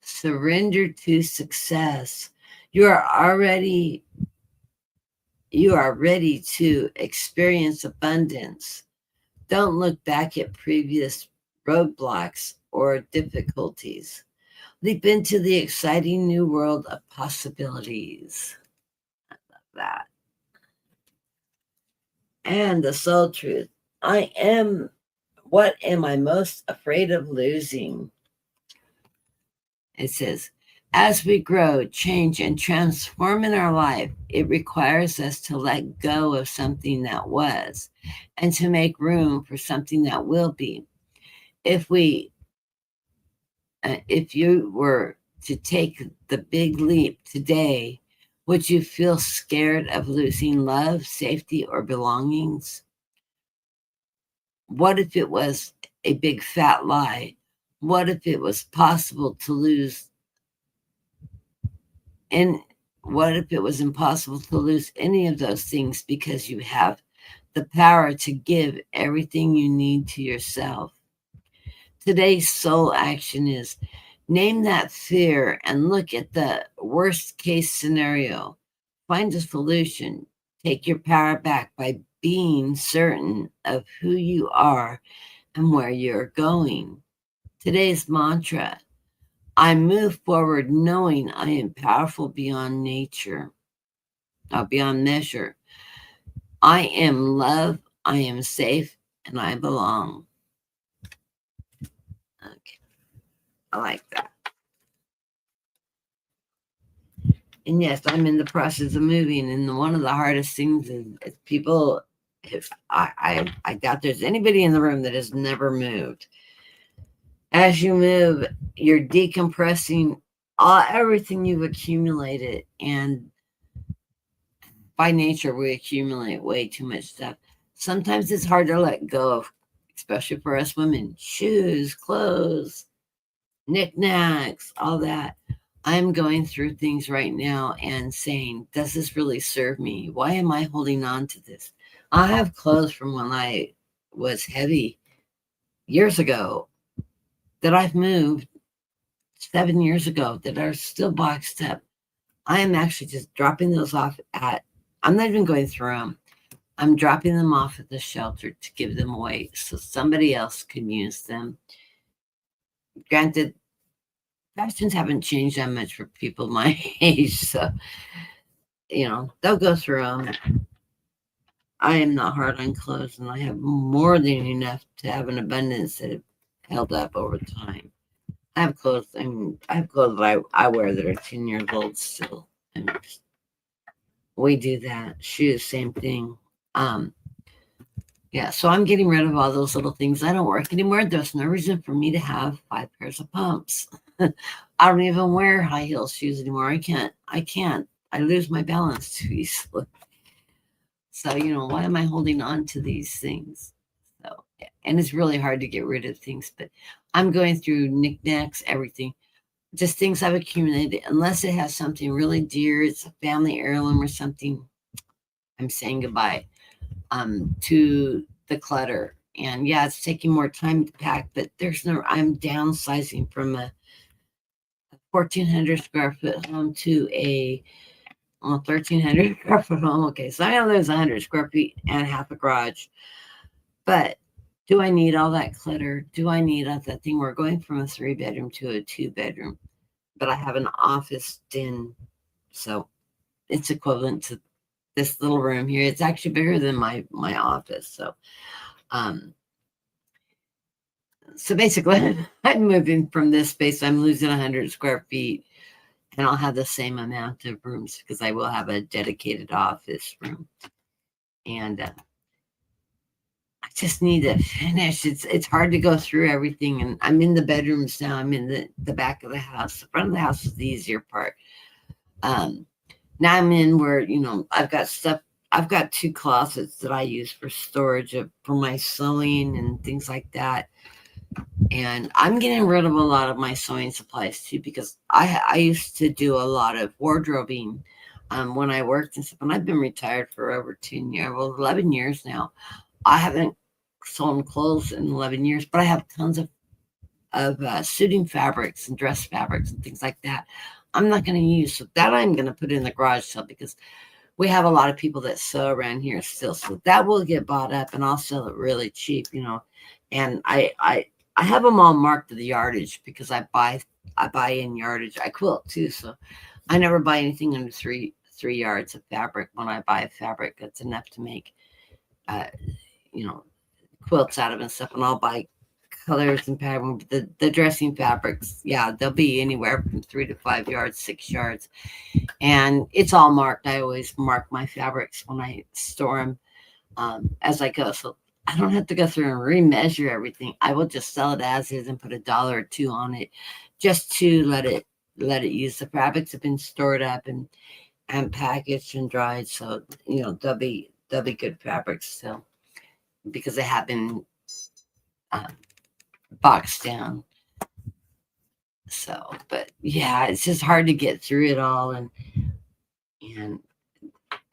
S1: Surrender to success. You are ready to experience abundance. Don't look back at previous roadblocks or difficulties. Leap into the exciting new world of possibilities. I love that. And the soul truth. What am I most afraid of losing? It says, as we grow, change, and transform in our life, it requires us to let go of something that was and to make room for something that will be. If you were to take the big leap today, would you feel scared of losing love, safety, or belongings? What if it was a big fat lie? What if it was possible to lose? And what if it was impossible to lose any of those things because you have the power to give everything you need to yourself? Today's soul action is name that fear and look at the worst case scenario. Find a solution. Take your power back by being certain of who you are and where you're going. Today's mantra: I move forward knowing I am powerful beyond nature, beyond measure. I am love, I am safe, and I belong. Okay, I like that. And yes, I'm in the process of moving, and one of the hardest things is people. If I doubt there's anybody in the room that has never moved. As you move, you're decompressing everything you've accumulated, and by nature, we accumulate way too much stuff. Sometimes it's hard to let go of, especially for us women. Shoes, clothes, knickknacks, all that. I'm going through things right now and saying, does this really serve me? Why am I holding on to this? I have clothes from when I was heavy years ago that I've moved 7 years ago that are still boxed up. I am actually just dropping those off I'm not even going through them. I'm dropping them off at the shelter to give them away so somebody else can use them. Granted, fashions haven't changed that much for people my age, so they'll go through them. I am not hard on clothes, and I have more than enough to have an abundance that have held up over time. I have clothes. I have clothes that I wear that are 10 years old still, and we do that. Shoes, same thing. Yeah, so I'm getting rid of all those little things. I don't work anymore. There's no reason for me to have 5 pairs of pumps. I don't even wear high heel shoes anymore. I can't. I lose my balance too easily. So, why am I holding on to these things? So, and it's really hard to get rid of things, but I'm going through knickknacks, everything, just things I've accumulated. Unless it has something really dear, it's a family heirloom or something, I'm saying goodbye to the clutter. And yeah, it's taking more time to pack, but I'm downsizing from a 1,400 square foot home to a 1,300 square foot home. Okay, so I know there's 100 square feet and half a garage, but do I need all that clutter? Do I need all that thing? We're going from a 3-bedroom to a 2-bedroom, but I have an office den, so it's equivalent to this little room here. It's actually bigger than my office. So basically, I'm moving from this space. I'm losing 100 square feet, and I'll have the same amount of rooms because I will have a dedicated office room. And I just need to finish. It's hard to go through everything, and I'm in the bedrooms now. I'm in the back of the house. The front of the house is the easier part. Now I'm in where I've got stuff. I've got 2 closets that I use for storage for my sewing and things like that. And I'm getting rid of a lot of my sewing supplies too, because I used to do a lot of wardrobing when I worked and stuff. And I've been retired for over 10 years, 11 years now. I haven't sewn clothes in 11 years, but I have tons of suiting fabrics and dress fabrics and things like that. I'm not going to use, so that I'm going to put in the garage sale because we have a lot of people that sew around here still. So that will get bought up, and I'll sell it really cheap, And I have them all marked to the yardage because I buy in yardage. I quilt too, so I never buy anything under three yards of fabric. When I buy fabric, that's enough to make quilts out of and stuff. And I'll buy colors and patterns. The dressing fabrics, yeah, they'll be anywhere from 3 to 5 yards, 6 yards, and it's all marked. I always mark my fabrics when I store them as I go, so I don't have to go through and remeasure everything. I will just sell it as is and put $1 or $2 on it, just to let it use. The fabrics have been stored up and packaged and dried, so they'll be good fabrics still because they have been boxed down. So, but yeah, it's just hard to get through it all, and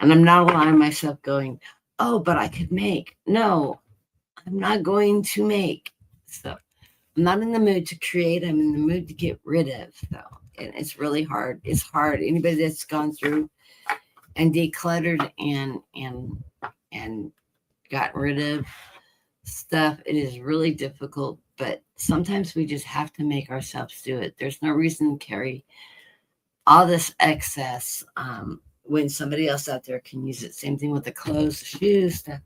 S1: I'm not allowing myself going, oh, but I could make. No, I'm not going to make. So I'm not in the mood to create. I'm in the mood to get rid of. So, and it's really hard. It's hard. Anybody that's gone through and decluttered and gotten rid of stuff. It is really difficult, but sometimes we just have to make ourselves do it. There's no reason to carry all this excess when somebody else out there can use it. Same thing with the clothes, the shoes, stuff.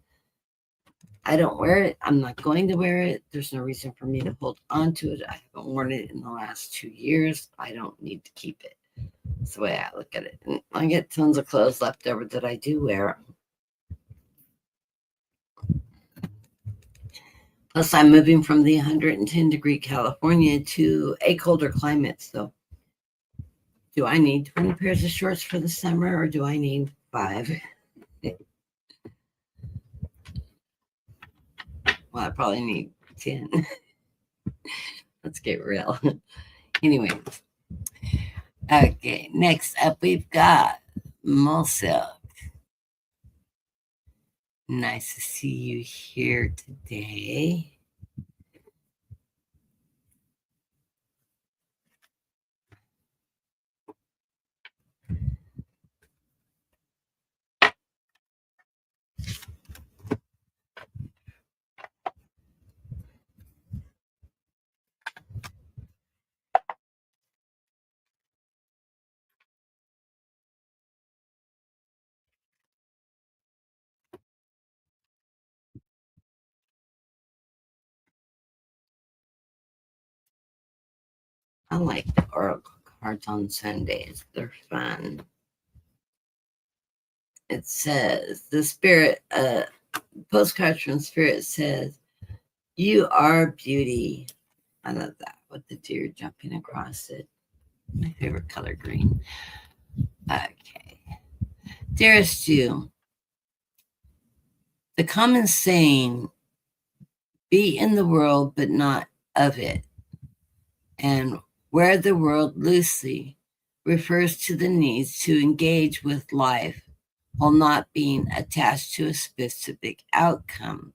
S1: I don't wear it. I'm not going to wear it. There's no reason for me to hold on to it. I haven't worn it in the last 2 years. I don't need to keep it. That's the way I look at it. And I get tons of clothes left over that I do wear. Plus, I'm moving from the 110-degree California to a colder climate. So, do I need 20 pairs of shorts for the summer, or do I need 5? Well, I probably need 10. Let's get real. Anyways. Okay, next up we've got Mulsilk. Nice to see you here today. I like the Oracle cards on Sundays. They're fun. It says, the Spirit, postcards from Spirit says, you are beauty. I love that with the deer jumping across it. My favorite color, green. Okay. Dearest you, the common saying, be in the world but not of it, and wear the world loosely, refers to the needs to engage with life while not being attached to a specific outcome.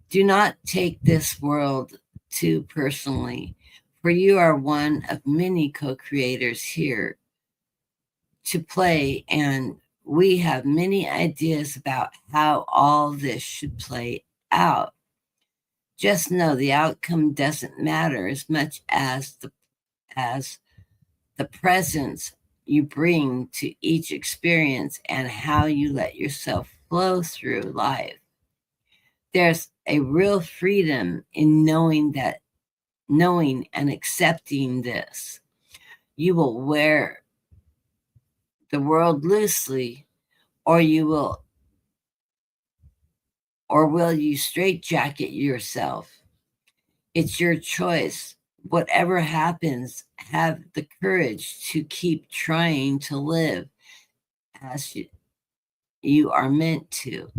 S1: Do not take this world too personally, for you are one of many co-creators here to play, and we have many ideas about how all this should play out. Just know the outcome doesn't matter as much as the presence you bring to each experience and how you let yourself flow through life. There's a real freedom in knowing and accepting this. You will wear the world loosely, or will you straitjacket yourself? It's your choice. Whatever happens, have the courage to keep trying to live as you are meant to.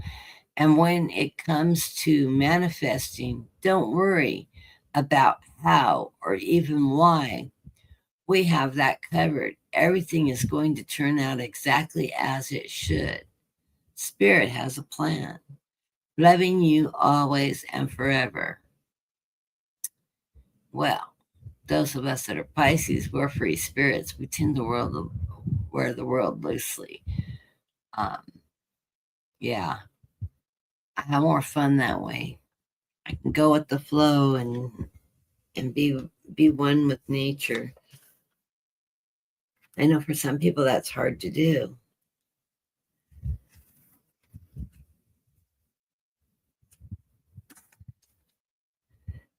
S1: And when it comes to manifesting, don't worry about how or even why. We have that covered. Everything is going to turn out exactly as it should. Spirit has a plan. Loving you always and forever. Well, those of us that are Pisces, we're free spirits. We tend to wear the world loosely. Yeah, I have more fun that way. I can go with the flow and be one with nature. I know for some people that's hard to do.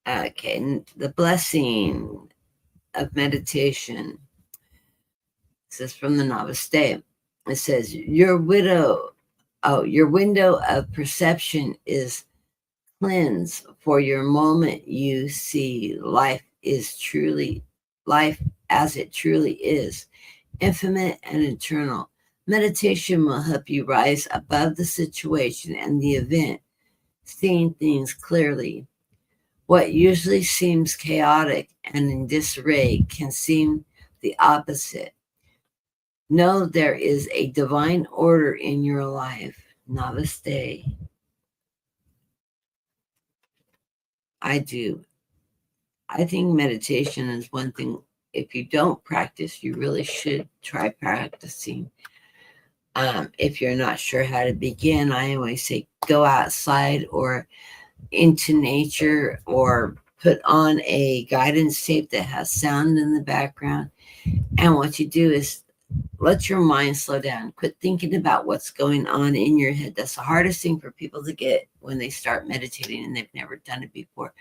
S1: Okay, the blessing of meditation. This is from the Namaste. It says, your window of perception is cleansed for your moment you see life as it truly is, infinite and eternal. Meditation will help you rise above the situation and the event, seeing things clearly. What usually seems chaotic and in disarray can seem the opposite. Know there is a divine order in your life. Namaste. I do. I think meditation is one thing. If you don't practice, you really should try practicing. If you're not sure how to begin, I always say go outside or into nature or put on a guidance tape that has sound in the background. And what you do is let your mind slow down. Quit thinking about what's going on in your head. That's the hardest thing for people to get when they start meditating and they've never done it before.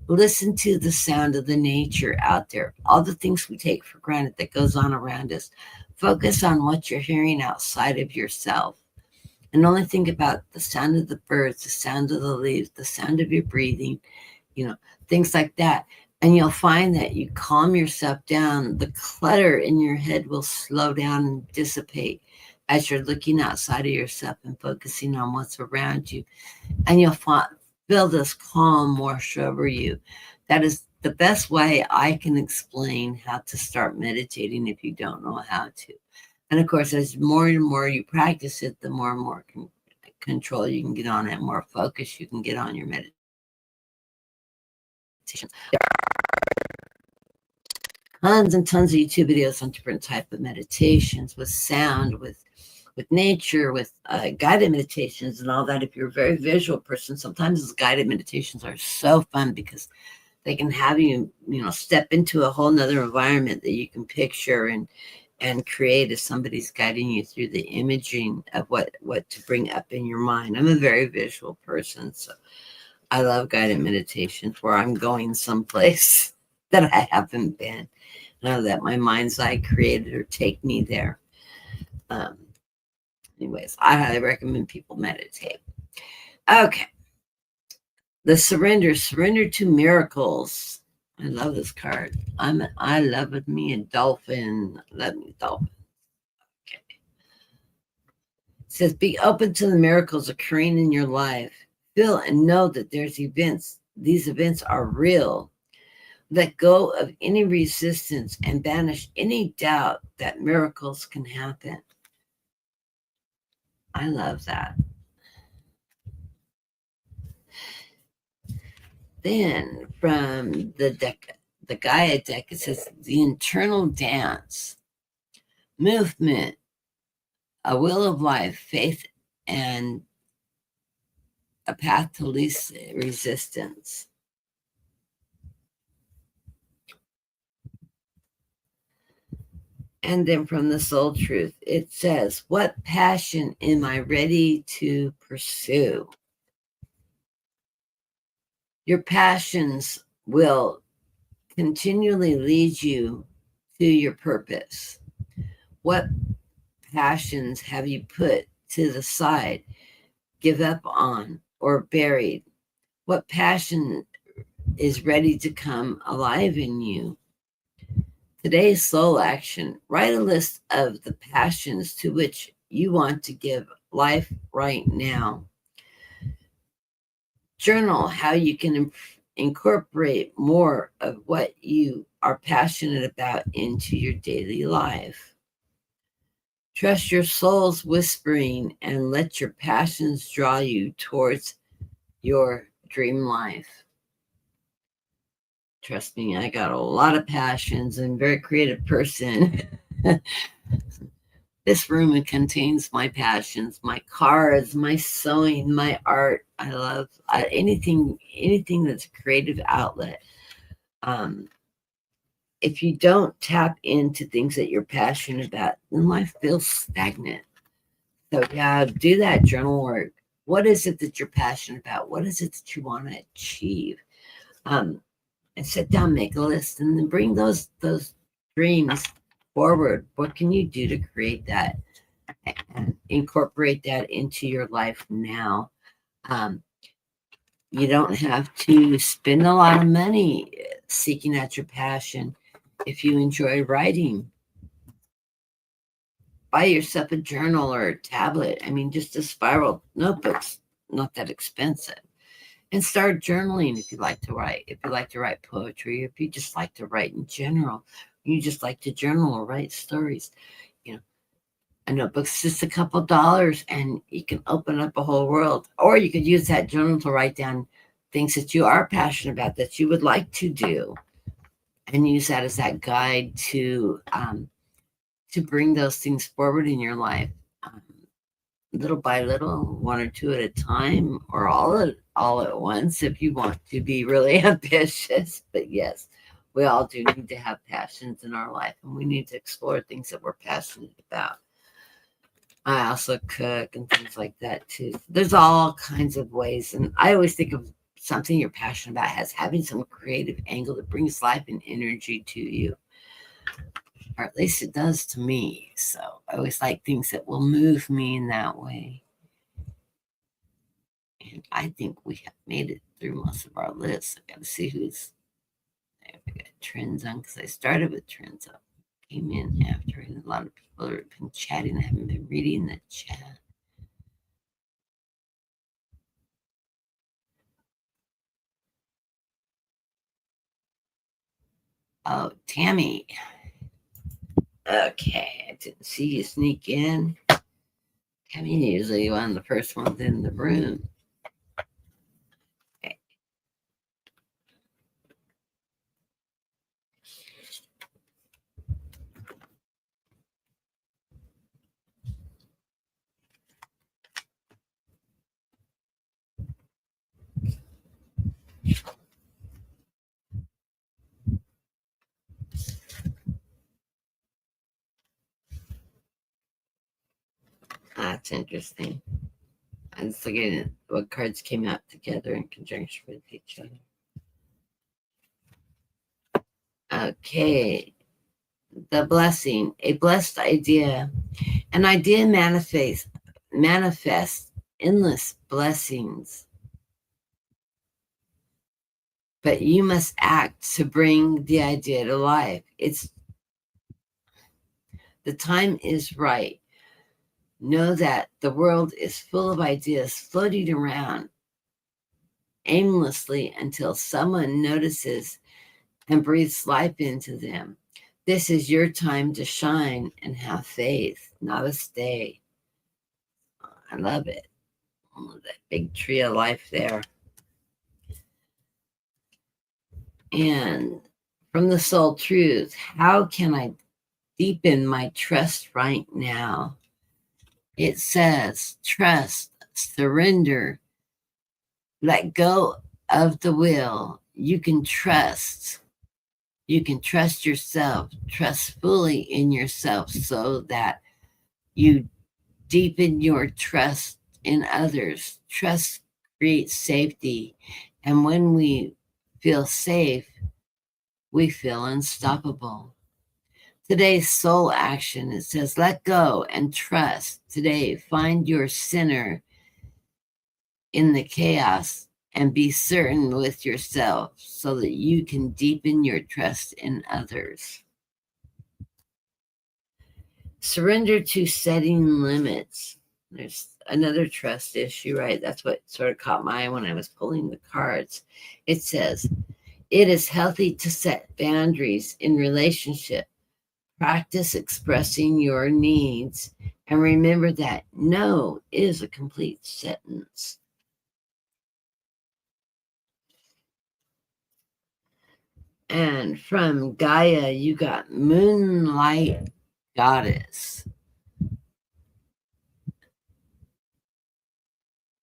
S1: Listen to the sound of the nature out there, all the things we take for granted that goes on around us. Focus on what you're hearing outside of yourself. And only think about the sound of the birds, the sound of the leaves, the sound of your breathing, things like that. And you'll find that you calm yourself down. The clutter in your head will slow down and dissipate as you're looking outside of yourself and focusing on what's around you. And you'll feel this calm wash over you. That is the best way I can explain how to start meditating if you don't know how to. And of course, as more and more you practice it, the more and more control you can get on it, more focus you can get on your meditation. Tons and tons of YouTube videos on different type of meditations with sound, with nature, with guided meditations and all that. If you're a very visual person, sometimes those guided meditations are so fun because they can have you, step into a whole nother environment that you can picture and create as somebody's guiding you through the imaging of what to bring up in your mind. I'm a very visual person, so I love guided meditations where I'm going someplace that I haven't been. Now that my mind's eye created or take me there. Anyways, I highly recommend people meditate. Okay. The surrender to miracles. I love this card. I love me a dolphin. Love me dolphin. Okay. It says, be open to the miracles occurring in your life. Feel and know that there's events. These events are real. Let go of any resistance and banish any doubt that miracles can happen. I love that. Then from the deck, the Gaia deck, it says the internal dance, movement, a will of life, faith, and a path to least resistance. And then from the soul truth, it says, what passion am I ready to pursue? Your passions will continually lead you to your purpose. What passions have you put to the side, give up on, or buried? What passion is ready to come alive in you? Today's soul action, write a list of the passions to which you want to give life right now. Journal how you can incorporate more of what you are passionate about into your daily life. Trust your soul's whispering and let your passions draw you towards your dream life. Trust me, I got a lot of passions. I'm a very creative person. This room contains my passions, my cards, my sewing, my art. I love anything that's a creative outlet. If you don't tap into things that you're passionate about, then life feels stagnant. So yeah, do that journal work. What is it that you're passionate about? What is it that you want to achieve? And sit down, make a list, and then bring those dreams forward. What can you do to create that and incorporate that into your life now? You don't have to spend a lot of money seeking out your passion. If you enjoy writing, buy yourself a journal or a tablet. I mean, just a spiral notebook's not that expensive. And start journaling if you like to write. If you like to write poetry, if you just like to write in general, you just like to journal or write stories. A notebook's just a couple dollars and you can open up a whole world. Or you could use that journal to write down things that you are passionate about that you would like to do, and use that as that guide to bring those things forward in your life. little by little, one or two at a time, or all at once if you want to be really ambitious. But yes, we all do need to have passions in our life, and we need to explore things that we're passionate about. I also cook and things like that too. There's all kinds of ways, and I always think of something you're passionate about as having some creative angle that brings life and energy to you, or at least it does to me. So I always like things that will move me in that way. And I think we have made it through most of our lists. I got to see who's there. We got trends on because I started with trends up, came in after, and a lot of people have been chatting. I haven't been reading the chat. Oh, Tammy. Okay, I didn't see you sneak in. Tammy usually one of the first ones in the room. Okay. That's interesting. I'm just looking at what cards came out together in conjunction with each other. Okay. The blessing, a blessed idea. An idea manifests endless blessings. But you must act to bring the idea to life. The time is right. Know that the world is full of ideas floating around aimlessly until someone notices and breathes life into them. This is your time to shine and have faith. Namaste. I love it. Oh, that big tree of life there. And from the soul truth, how can I deepen my trust right now? It says, trust, surrender, let go of the will. You can trust. You can trust yourself, trust fully in yourself so that you deepen your trust in others. Trust creates safety. And when we feel safe, we feel unstoppable. Today's soul action, it says, let go and trust. Today, find your center in the chaos and be certain with yourself so that you can deepen your trust in others. Surrender to setting limits. There's another trust issue, right? That's what sort of caught my eye when I was pulling the cards. It says, it is healthy to set boundaries in relationship. Practice expressing your needs and remember that no is a complete sentence. And from Gaia, you got Moonlight Goddess.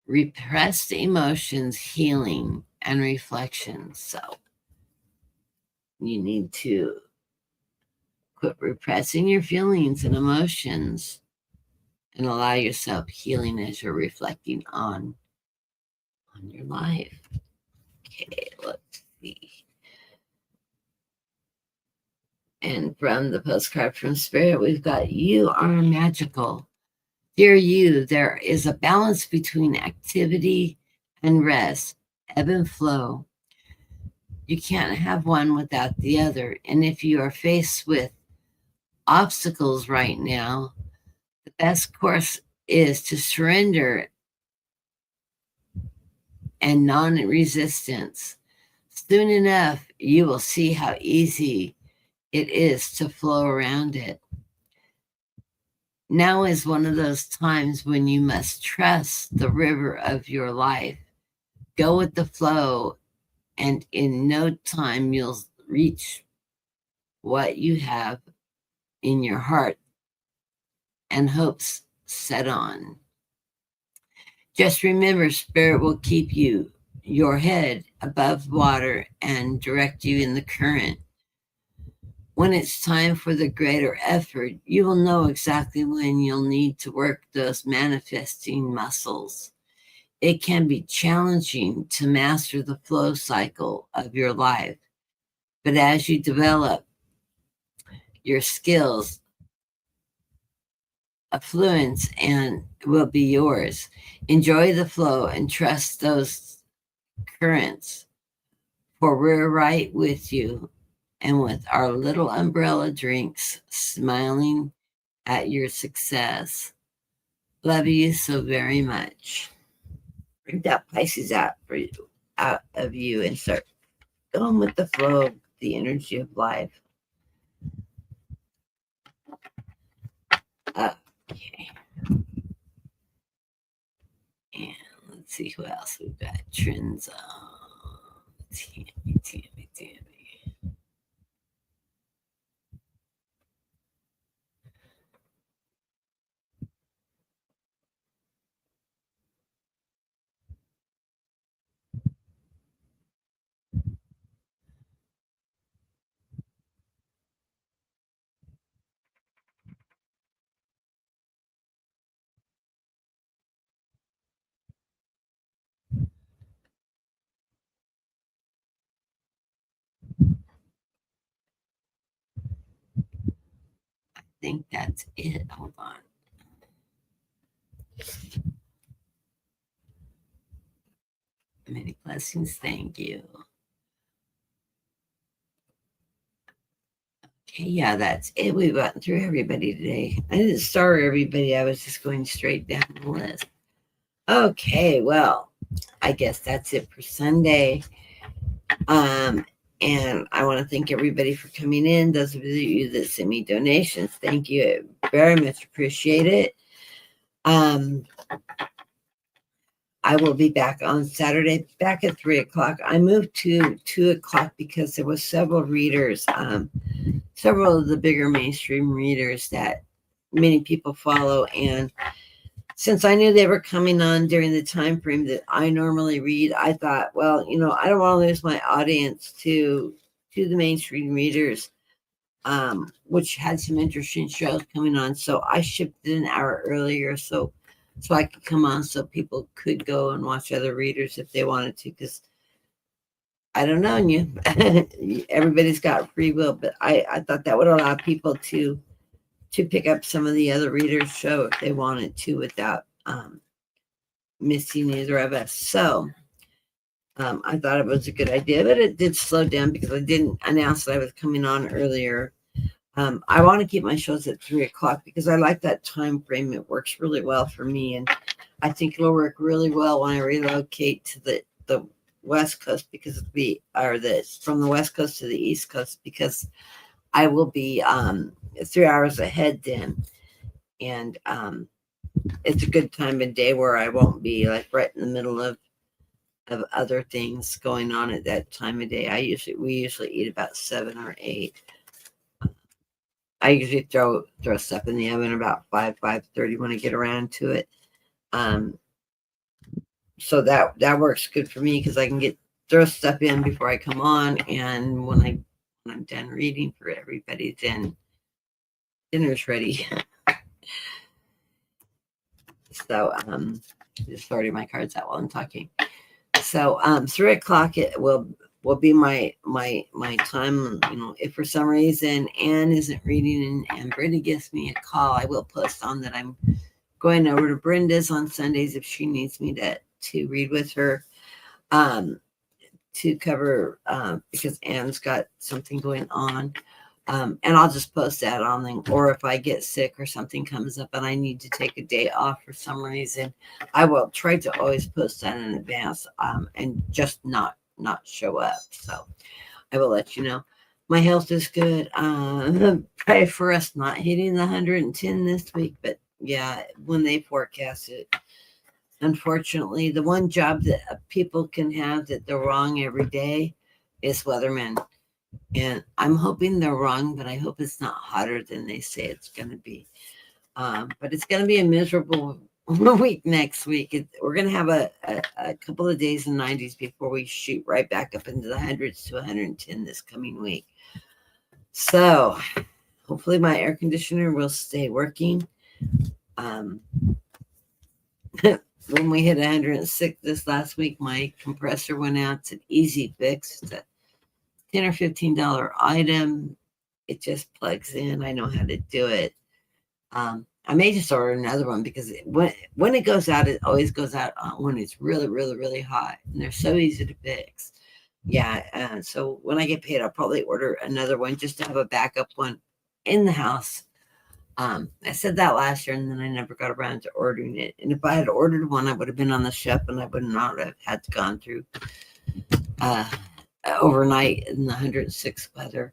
S1: Repressed emotions, healing, and reflection. So you need to quit repressing your feelings and emotions and allow yourself healing as you're reflecting on your life. Okay, let's see. And from the postcard from Spirit, we've got you are magical. Dear you, there is a balance between activity and rest, ebb and flow. You can't have one without the other. And if you are faced with obstacles right now, the best course is to surrender and non-resistance. Soon enough, you will see how easy it is to flow around it. Now is one of those times when you must trust the river of your life. Go with the flow, and in no time you'll reach what you have in your heart and hopes set on. Just remember, Spirit will keep your head above water and direct you in the current. When it's time for the greater effort, you will know exactly when you'll need to work those manifesting muscles. It can be challenging to master the flow cycle of your life, but as you develop your skills, affluence and will be yours. Enjoy the flow and trust those currents, for we're right with you and with our little umbrella drinks, smiling at your success. Love you so very much. Bring that Pisces out of you and start going with the flow, the energy of life. Okay. And let's see who else we've got. Trends. Tammy. I think that's it. Hold on. Many blessings. Thank you. Okay, yeah, that's it. We've gotten through everybody today. I didn't start everybody. I was just going straight down the list. Okay, well, I guess that's it for Sunday. And I want to thank everybody for coming in. Those of you that sent me donations, thank you. I very much appreciate it. I will be back on Saturday, back at 3:00. I moved to 2:00 because there was several readers, several of the bigger mainstream readers that many people follow. And since I knew they were coming on during the time frame that I normally read, I thought, well, I don't want to lose my audience to the mainstream readers, which had some interesting shows coming on. So I shipped it an hour earlier so I could come on so people could go and watch other readers if they wanted to, because I don't know you. Everybody's got free will, but I thought that would allow people to pick up some of the other readers' show if they wanted to without missing either of us. So I thought it was a good idea, but it did slow down because I didn't announce that I was coming on earlier. I want to keep my shows at 3:00 because I like that time frame. It works really well for me, and I think it'll work really well when I relocate to the West Coast, because from the West Coast to the East Coast, because I will be 3 hours ahead then, and it's a good time of day where I won't be like right in the middle of other things going on at that time of day. We usually eat about 7 or 8. I usually throw stuff in the oven about 5:30 when I get around to it. So that works good for me because I can throw stuff in before I come on, and when I'm done reading for everybody, then dinner's ready. So just sorting my cards out while I'm talking. So 3:00 it will be my time. If for some reason Anne isn't reading and Brenda gives me a call, I will post on that I'm going over to Brenda's on Sundays if she needs me to read with her, to cover because Anne's got something going on. And I'll just post that on there. Or if I get sick or something comes up and I need to take a day off for some reason, I will try to always post that in advance, and just not show up. So I will let you know. My health is good. Pray for us not hitting the 110 this week. But yeah, when they forecast it, unfortunately, the one job that people can have that they're wrong every day is weathermen. And I'm hoping they're wrong, but I hope it's not hotter than they say it's going to be. But it's going to be a miserable week next week. We're going to have a couple of days in 90s before we shoot right back up into the hundreds to 110 this coming week. So hopefully my air conditioner will stay working. When we hit 106 this last week, my compressor went out. It's an easy fix. It's a $10 or $15 item. It just plugs in. I know how to do it. I may just order another one because when it goes out, it always goes out when it's really, really, really hot. And they're so easy to fix. Yeah. So when I get paid, I'll probably order another one just to have a backup one in the house. I said that last year, and then I never got around to ordering it. And if I had ordered one, I would have been on the shelf, and I would not have had to gone through overnight in the 106 weather.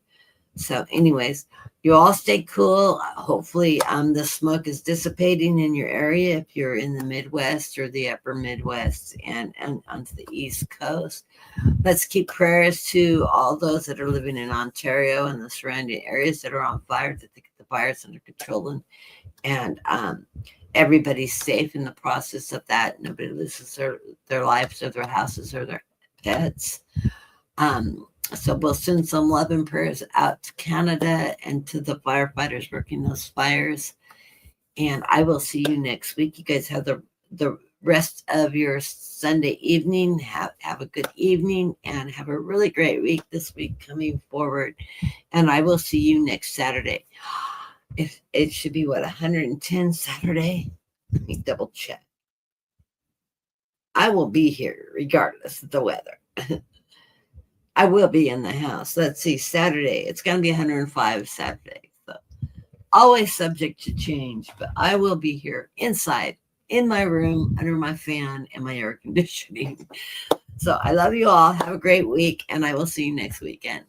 S1: So, anyways, you all stay cool. Hopefully, the smoke is dissipating in your area if you're in the Midwest or the upper Midwest and onto the East Coast. Let's keep prayers to all those that are living in Ontario and the surrounding areas that are on fire, that they get the fires under control, and everybody's safe in the process of that. Nobody loses their lives or their houses or their pets. So we'll send some love and prayers out to Canada and to the firefighters working those fires. And I will see you next week. You guys have the rest of your Sunday evening. Have a good evening and have a really great week this week coming forward. And I will see you next Saturday. If it should be 110 Saturday. Let me double check. I will be here regardless of the weather. I will be in the house. Let's see, Saturday. It's going to be 105 Saturday. So always subject to change, but I will be here inside, in my room, under my fan and my air conditioning. So I love you all. Have a great week, and I will see you next weekend.